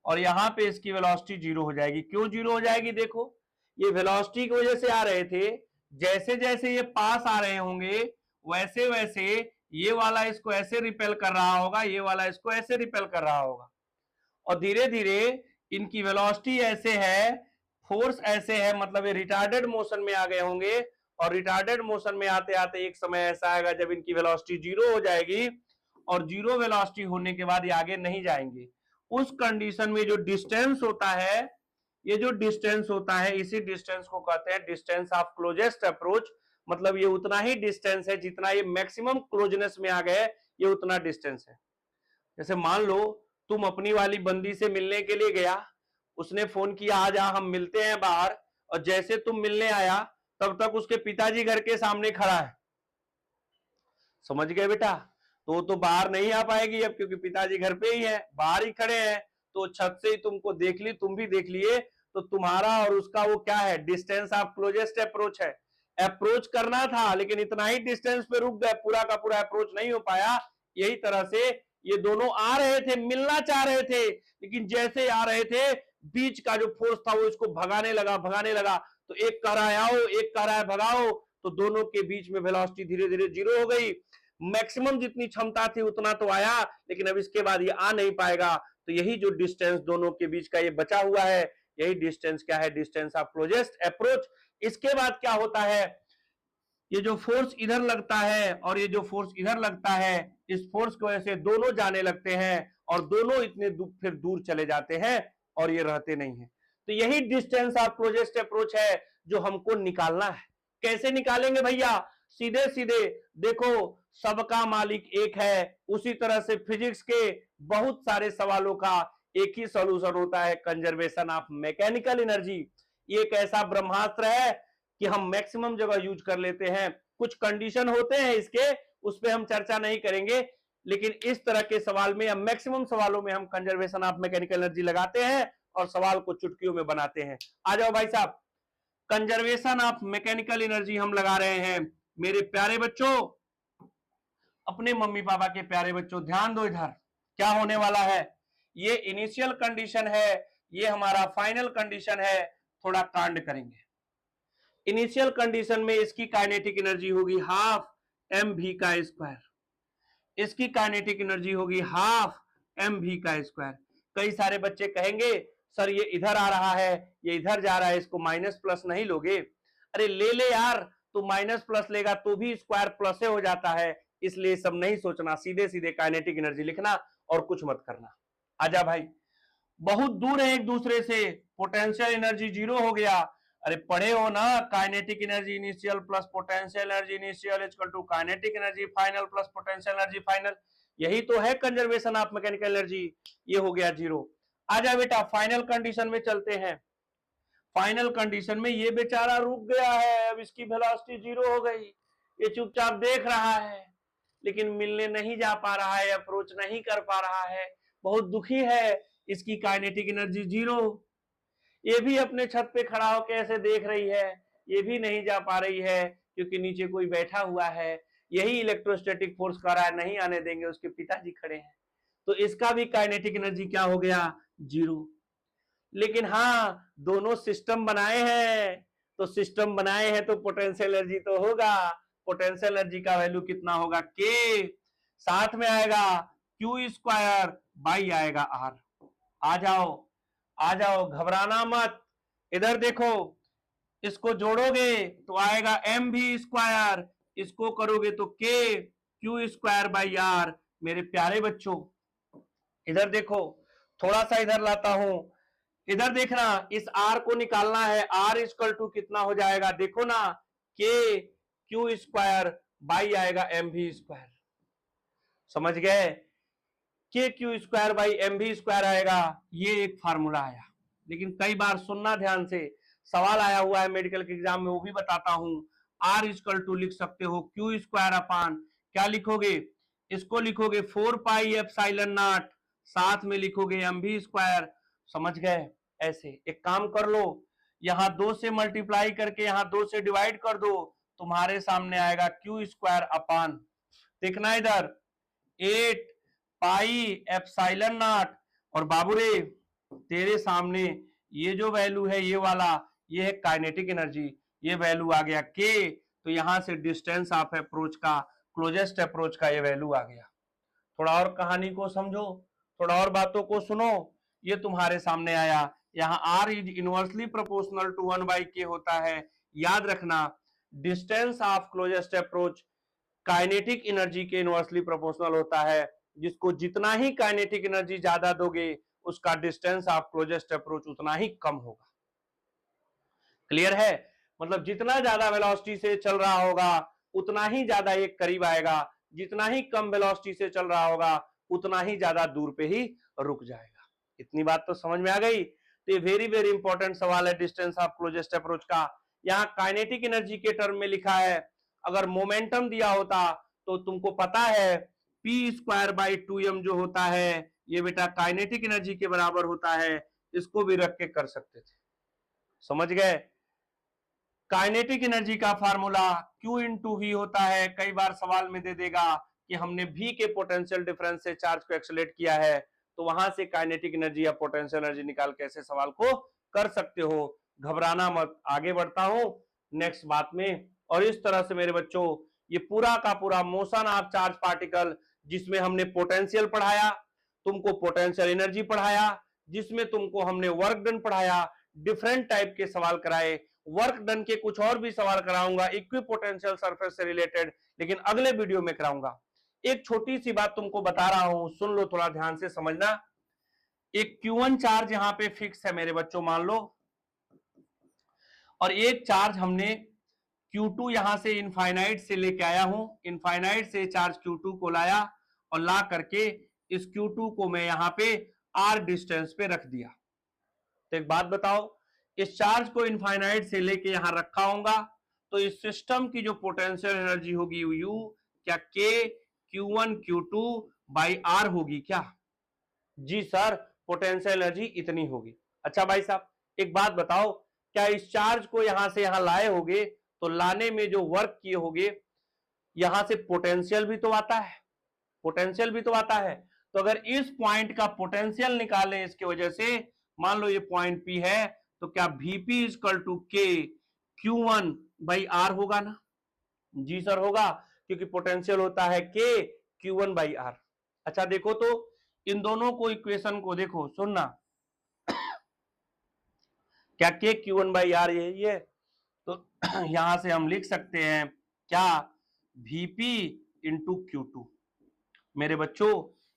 और यहां पे इसकी वेलोसिटी 0 हो जाएगी। क्यों 0 हो जाएगी, देखो ये वेलोसिटी की वजह से आ रहे थे, जैसे जैसे ये पास आ रहे होंगे वैसे वैसे ये वाला इसको ऐसे रिपेल कर रहा होगा, ये वाला इसको ऐसे रिपेल कर रहा होगा, और धीरे धीरे इनकी वेलोसिटी ऐसे है, फोर्स ऐसे है, मतलब ये रिटार्डेड मोशन में आ गए होंगे, और रिटार्डेड मोशन में आते आते एक समय ऐसा आएगा जब इनकी वेलोसिटी 0 हो जाएगी, और 0 वेलोसिटी होने के बाद ये आगे नहीं जाएंगे। उस कंडीशन में जो डिस्टेंस होता है, ये जो डिस्टेंस होता है, इसी डिस्टेंस को कहते हैं डिस्टेंस ऑफ क्लोजेस्ट अप्रोच। मतलब ये उतना ही डिस्टेंस है जितना ये मैक्सिमम क्लोजनेस में आ गए, ये उतना डिस्टेंस है। जैसे मान लो तुम अपनी वाली बंदी से मिलने के लिए गया, उसने फोन किया आज हम मिलते हैं बाहर, और जैसे तुम मिलने आया तब तक उसके पिताजी घर के सामने खड़ा है। समझ गए बेटा, तो बाहर नहीं आ पाएगी अब, क्योंकि पिताजी घर पे ही है, बाहर ही खड़े हैं, तो छत से ही तुमको देख ली, तुम भी देख लिए, तो तुम्हारा और उसका वो क्या है, डिस्टेंस ऑफ क्लोजेस्ट अप्रोच है। अप्रोच करना था लेकिन इतना ही डिस्टेंस पे रुक गए, पूरा का पूरा अप्रोच नहीं हो पाया। यही तरह से ये दोनों आ रहे थे, मिलना चाह रहे थे, लेकिन जैसे आ रहे थे बीच का जो फोर्स था वो इसको भगाने लगा, तो एक कह रहा है आओ, एक कह रहा है भगाओ, तो दोनों के बीच में वेलोसिटी धीरे धीरे 0 हो गई। मैक्सिमम जितनी क्षमता थी उतना तो आया, लेकिन अब इसके बाद ये आ नहीं पाएगा, तो यही जो डिस्टेंस दोनों के बीच का ये बचा हुआ है, यही डिस्टेंस क्या है, डिस्टेंस ऑफ क्लोजेस्ट अप्रोच। इसके बाद क्या होता है, ये जो फोर्स इधर लगता है और ये जो फोर्स इधर लगता है, इस फोर्स की वजह से दोनों जाने लगते हैं और दोनों इतने फिर दूर चले जाते हैं और ये रहते नहीं है। तो यही डिस्टेंस ऑफ क्लोजेस्ट अप्रोच है जो हमको निकालना है। कैसे निकालेंगे भैया, सीधे सीधे देखो, सबका मालिक एक है। उसी तरह से फिजिक्स के बहुत सारे सवालों का एक ही सॉल्यूशन होता है, कंजर्वेशन ऑफ मैकेनिकल एनर्जी। ये एक ऐसा ब्रह्मास्त्र है कि हम मैक्सिमम जगह यूज कर लेते हैं। कुछ कंडीशन होते हैं इसके, उस पर हम चर्चा नहीं करेंगे, लेकिन इस तरह के सवाल में या मैक्सिमम सवालों में हम कंजर्वेशन ऑफ मैकेनिकल एनर्जी लगाते हैं और सवाल को चुटकियों में बनाते हैं। आ जाओ भाई साहब, कंजर्वेशन ऑफ मैकेनिकल एनर्जी हम लगा रहे हैं। मेरे प्यारे बच्चों, अपने मम्मी पापा के प्यारे बच्चों, ध्यान दो इधर क्या होने वाला है। ये इनिशियल कंडीशन है, ये हमारा फाइनल कंडीशन है। थोड़ा कांड करेंगे। इनिशियल कंडीशन में इसकी काइनेटिक एनर्जी होगी हाफ mv का स्क्वायर, इसकी काइनेटिक एनर्जी होगी हाफ mv का स्क्वायर। कई सारे बच्चे कहेंगे सर ये इधर आ रहा है, ये इधर जा रहा है, इसको माइनस प्लस नहीं लोगे? अरे ले ले यार, तू माइनस प्लस लेगा तो भी स्क्वायर प्लस हो जाता है, इसलिए सब नहीं सोचना, सीधे सीधे काइनेटिक एनर्जी लिखना और कुछ मत करना। आजा भाई, बहुत दूर है एक दूसरे से, पोटेंशियल एनर्जी जीरो हो गया। अरे पढ़े हो ना, kinetic energy initial plus potential energy initial equal to kinetic energy final plus potential energy final. यही तो है कंजर्वेशन ऑफ मैकेनिकल एनर्जी। ये हो गया जीरो। आजा बेटा, फाइनल कंडीशन में चलते हैं। फाइनल कंडीशन में ये बेचारा रुक गया है, अब इसकी वेलोसिटी जीरो हो गई। ये चुपचाप देख रहा है, लेकिन मिलने नहीं जा पा रहा है, अप्रोच नहीं कर पा रहा है, बहुत दुखी है। इसकी काइनेटिक एनर्जी जीरो। ये भी अपने छत पे खड़ा होकर ऐसे देख रही है, ये भी नहीं जा पा रही है क्योंकि नीचे कोई बैठा हुआ है। यही इलेक्ट्रोस्टैटिक फोर्स कर रहा है, नहीं आने देंगे, उसके पिताजी खड़े हैं, तो इसका भी काइनेटिक एनर्जी क्या हो गया? जीरो। लेकिन हाँ, दोनों सिस्टम बनाए हैं, तो सिस्टम बनाए हैं तो पोटेंशियल एनर्जी तो होगा। पोटेंशियल एनर्जी का वैल्यू कितना होगा? के, साथ में आएगा क्यू स्क्वायर बाई आएगा आर। आ जाओ आ जाओ, घबराना मत। इधर देखो, इसको जोड़ोगे तो आएगा एम भी स्क्वायर, इसको करोगे तो के क्यू स्क्वायर बाई आर। मेरे प्यारे बच्चों, इधर देखो, थोड़ा सा इधर लाता हूं, इधर देखना, इस आर को निकालना है। आर इक्वल टू कितना हो जाएगा? देखो ना, के क्यू स्क्वायर बाई आएगा एम भी स्क्वायर। समझ गए? के क्यू स्क्वायर बाई एम भी स्क्वायर आएगा। ये एक फार्मूला आया, लेकिन कई बार सुनना ध्यान से, सवाल आया हुआ है मेडिकल के एग्जाम में, वो भी बताता हूं। आर इक्वल टू लिख सकते हो क्यू स्क्वायर अपान, क्या लिखोगे? इसको लिखोगे 4 पाई एप्सिलॉन नॉट, साथ में लिखोगे एम भी स्क्वायर। समझ गए? ऐसे एक काम कर लो, यहां 2 से मल्टीप्लाई करके यहां 2 से डिवाइड कर दो, तुम्हारे सामने आएगा क्यू स्क्वायर अपान, देखना इधर, 8 पाई एप्सिलॉन नॉट। और बाबूरे, तेरे सामने ये जो वैल्यू है, ये वाला, ये है काइनेटिक एनर्जी, ये वैल्यू आ गया के, तो यहां से डिस्टेंस ऑफ अप्रोच का, क्लोजेस्ट अप्रोच का ये वैल्यू आ गया। थोड़ा और कहानी को समझो, थोड़ा और बातों को सुनो। ये तुम्हारे सामने आया, यहाँ R is inversely proportional to 1/k होता है। याद रखना, distance of closest approach kinetic energy के इनवर्सली प्रोपोर्शनल होता है, जिसको जितना ही काइनेटिक एनर्जी ज्यादा दोगे, उसका डिस्टेंस ऑफ क्लोजेस्ट अप्रोच उतना ही कम होगा। क्लियर है? मतलब जितना ज्यादा वेलोसिटी से चल रहा होगा, उतना ही ज्यादा एक करीब आएगा, जितना ही कम वेलोसिटी से चल रहा होगा, उतना ही ज्यादा दूर पे ही रुक जाएगा। इतनी बात तो समझ में आ गई? तो ये वेरी वेरी इंपॉर्टेंट सवाल है डिस्टेंस ऑफ क्लोजेस्ट अप्रोच का। यहाँ काइनेटिक एनर्जी के टर्म में लिखा है, अगर मोमेंटम दिया होता तो तुमको पता है पी स्क्वायर बाई 2m जो होता है, ये बेटा काइनेटिक एनर्जी के बराबर होता है। इसको भी रख के कर सकते थे। समझ गए? काइनेटिक एनर्जी का फार्मूला Q इंटू वी होता है। कई बार सवाल में दे देगा कि हमने V के पोटेंशियल डिफरेंस से चार्ज को एक्सेलरेट किया है, तो वहां से काइनेटिक एनर्जी या पोटेंशियल एनर्जी निकाल के ऐसे सवाल को कर सकते हो। घबराना मत, आगे बढ़ता हूं नेक्स्ट बात में। और इस तरह से मेरे बच्चों, ये पूरा का पूरा मोशन ऑफ चार्ज पार्टिकल, जिसमें हमने पोटेंशियल पढ़ाया, तुमको पोटेंशियल एनर्जी पढ़ाया, जिसमें तुमको हमने वर्क डन पढ़ाया, डिफरेंट टाइप के सवाल कराए। वर्क डन के कुछ और भी सवाल कराऊंगा इक्विपोटेंशियल सरफेस से रिलेटेड, लेकिन अगले वीडियो में कराऊंगा। एक छोटी सी बात तुमको बता रहा हूं, सुन लो, थोड़ा ध्यान से समझना। एक Q1 चार्ज यहां पे फिक्स है मेरे बच्चों, मान लो, और एक चार्ज हमने Q2 यहां से इनफाइनाइट से लेके आया हूं, इनफाइनाइट से चार्ज Q2 को लाया और ला करके इस Q2 को मैं यहां पे R डिस्टेंस पे रख दिया। तो एक बात बताओ, इस चार्ज को इनफाइनाइट से लेके यहां रखा होगा तो इस सिस्टम की जो पोटेंशियल एनर्जी होगी U क्या K Q1 Q2 by R होगी क्या? जी सर, पोटेंशियल एनर्जी इतनी होगी। अच्छा भाई साहब एक बात बताओ, क्या इस चार्ज को यहां से यहां लाए होगे तो लाने में जो वर्क किए होगे यहां से पोटेंशियल भी तो आता है, पोटेंशियल भी तो आता है। तो अगर इस पॉइंट का पोटेंशियल निकालें इसकी वजह से, मान लो ये पॉइंट P है, तो क्या Vp equal to K Q1 by R होगा ना? जी सर होगा, क्योंकि पोटेंशियल होता है K Q1 बाई R। अच्छा देखो तो इन दोनों को इक्वेशन को देखो, सुनना, क्या K Q1 बाई R यही है? तो यहां से हम लिख सकते हैं क्या, Vp इंटू Q2। मेरे बच्चों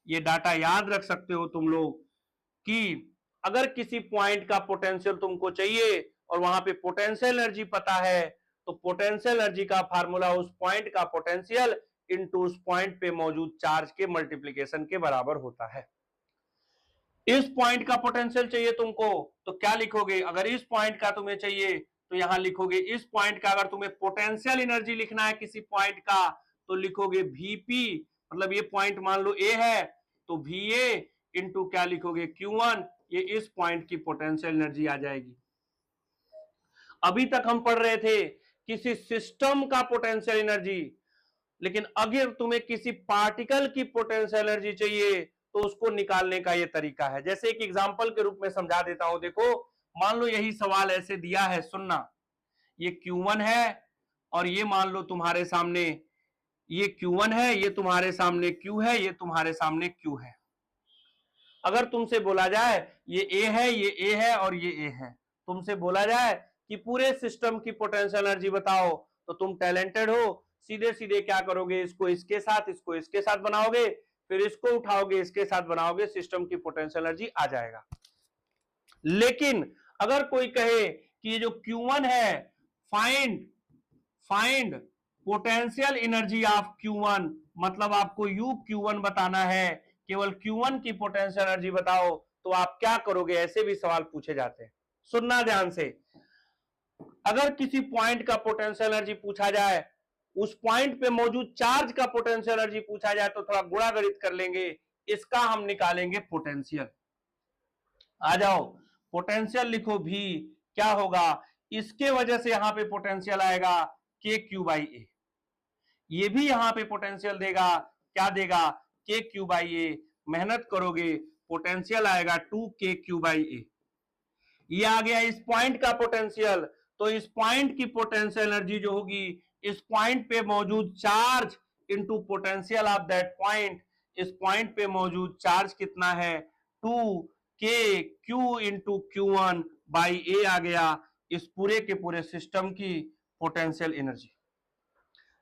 ये डाटा याद रख सकते हो तुम लोग कि अगर किसी पॉइंट का पोटेंशियल तुमको चाहिए और वहां पे पोटेंशियल एनर्जी पता है, तो पोटेंशियल एनर्जी का फार्मूला उस पॉइंट का पोटेंशियल इनटू उस पॉइंट पे मौजूद चार्ज के मल्टीप्लिकेशन के बराबर होता है। इस पॉइंट का पोटेंशियल चाहिए तुमको तो क्या लिखोगे? अगर इस पॉइंट का तुम्हें चाहिए तो यहां लिखोगे इस पॉइंट का, अगर तुम्हें पोटेंशियल एनर्जी लिखना है किसी पॉइंट का तो लिखोगे Vp, मतलब ये पॉइंट मान लो A है तो Va इंटू क्या लिखोगे Q1, ये इस पॉइंट की पोटेंशियल एनर्जी आ जाएगी। अभी तक हम पढ़ रहे थे किसी सिस्टम का पोटेंशियल एनर्जी, लेकिन अगर तुम्हें किसी पार्टिकल की पोटेंशियल एनर्जी चाहिए तो उसको निकालने का ये तरीका है। जैसे एक एग्जांपल के रूप में समझा देता हूं, देखो मान लो यही सवाल ऐसे दिया है, सुनना, ये Q1 है और ये मान लो तुम्हारे सामने ये Q1 है, ये तुम्हारे सामने Q है, ये तुम्हारे सामने Q है। अगर तुमसे बोला जाए ये A है, ये A है और ये A है, तुमसे बोला जाए कि पूरे सिस्टम की पोटेंशियल एनर्जी बताओ, तो तुम टैलेंटेड हो, सीधे सीधे क्या करोगे, इसको इसके साथ बनाओगे, फिर इसको उठाओगे इसके साथ बनाओगे, सिस्टम की पोटेंशियल एनर्जी आ जाएगा। लेकिन अगर कोई कहे कि ये जो Q1 है, find potential energy of Q1, मतलब आपको UQ1 बताना है, केवल Q1 की पोटेंशियल एनर्जी बताओ, तो आप क्या करोगे? ऐसे भी सवाल पूछे जाते हैं, सुनना ध्यान से। अगर किसी पॉइंट का पोटेंशियल एनर्जी पूछा जाए, उस पॉइंट पे मौजूद चार्ज का पोटेंशियल एनर्जी पूछा जाए, तो थोड़ा गुणा गणित कर लेंगे, इसका हम निकालेंगे पोटेंशियल। आ जाओ, पोटेंशियल लिखो भी, क्या होगा, इसके वजह से यहां पे पोटेंशियल आएगा KQ बाई A, ये भी यहां पे पोटेंशियल देगा, क्या देगा, KQ बाई A। मेहनत करोगे पोटेंशियल आएगा 2KQ बाई A। ये आ गया इस पॉइंट का पोटेंशियल, तो इस पॉइंट की पोटेंशियल एनर्जी जो होगी, इस पॉइंट पे मौजूद charge into potential of that point, इस पॉइंट पे मौजूद चार्ज कितना है, 2KQ into Q1 by A आ गया इस पूरे के पूरे सिस्टम की पोटेंशियल एनर्जी।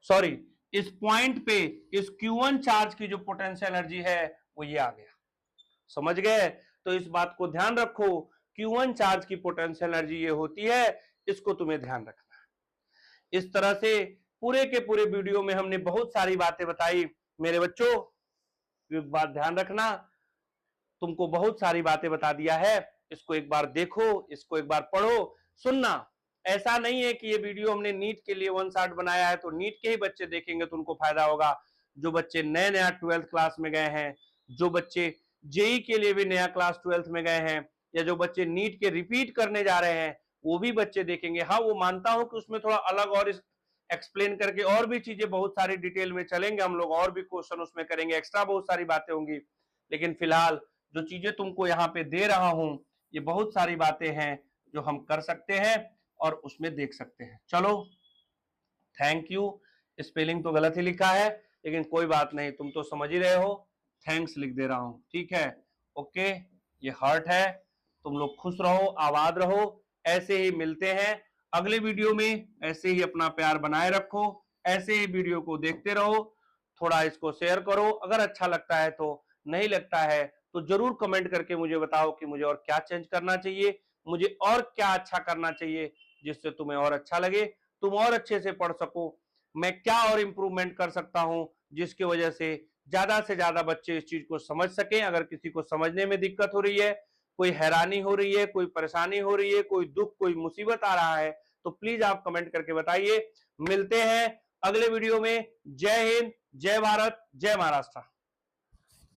सॉरी, इस पॉइंट पे इस Q1 चार्ज की जो पोटेंशियल एनर्जी है वो ये आ गया। समझ गए? तो इस बात को ध्यान रखो, Q1 चार्ज की पोटेंशियल एनर्जी ये होती है, इसको तुम्हें ध्यान रखना है। इस तरह से पूरे के पूरे वीडियो में हमने बहुत सारी बातें बताई। मेरे बच्चों एक बात ध्यान रखना, तुमको बहुत सारी बातें बता दिया है, इसको एक बार देखो, इसको एक बार पढ़ो। सुनना, ऐसा नहीं है कि ये वीडियो हमने नीट के लिए वन शॉट बनाया है तो नीट के ही बच्चे देखेंगे तो उनको फायदा होगा। जो बच्चे नए नया 12th क्लास में गए हैं, जो बच्चे जेई के लिए भी नया क्लास 12th में गए हैं, या जो बच्चे नीट के रिपीट करने जा रहे हैं, वो भी बच्चे देखेंगे। हाँ, वो मानता हूं कि उसमें थोड़ा अलग और एक्सप्लेन करके और भी चीजें बहुत सारी डिटेल में चलेंगे हम लोग, और भी क्वेश्चन उसमें करेंगे, एक्स्ट्रा बहुत सारी बातें होंगी। लेकिन फिलहाल जो चीजें तुमको यहाँ पे दे रहा हूं, ये बहुत सारी बातें हैं जो हम कर सकते हैं और उसमें देख सकते हैं। चलो, थैंक यू। स्पेलिंग तो गलत ही लिखा है, लेकिन कोई बात नहीं, तुम तो समझ ही रहे हो। थैंक्स लिख दे रहा हूं, ठीक है, ओके। ये हार्ट है। तुम लोग खुश रहो, आबाद रहो, ऐसे ही मिलते हैं अगले वीडियो में। ऐसे ही अपना प्यार बनाए रखो, ऐसे ही वीडियो को देखते रहो, थोड़ा इसको शेयर करो। अगर अच्छा लगता है तो, नहीं लगता है तो जरूर कमेंट करके मुझे बताओ कि मुझे और क्या चेंज करना चाहिए, मुझे और क्या अच्छा करना चाहिए जिससे तुम्हें और अच्छा लगे। तुम और अच्छे से पढ़ सको, मैं क्या और इंप्रूवमेंट कर सकता हूं जिसकी वजह से ज्यादा बच्चे इस चीज को समझ सकें। अगर किसी को समझने में दिक्कत हो रही है, कोई हैरानी हो रही है, कोई परेशानी हो रही है, कोई दुख, कोई मुसीबत आ रहा है, तो प्लीज आप कमेंट करके बताइए। मिलते हैं अगले वीडियो में। जय हिंद, जय भारत, जय महाराष्ट्र।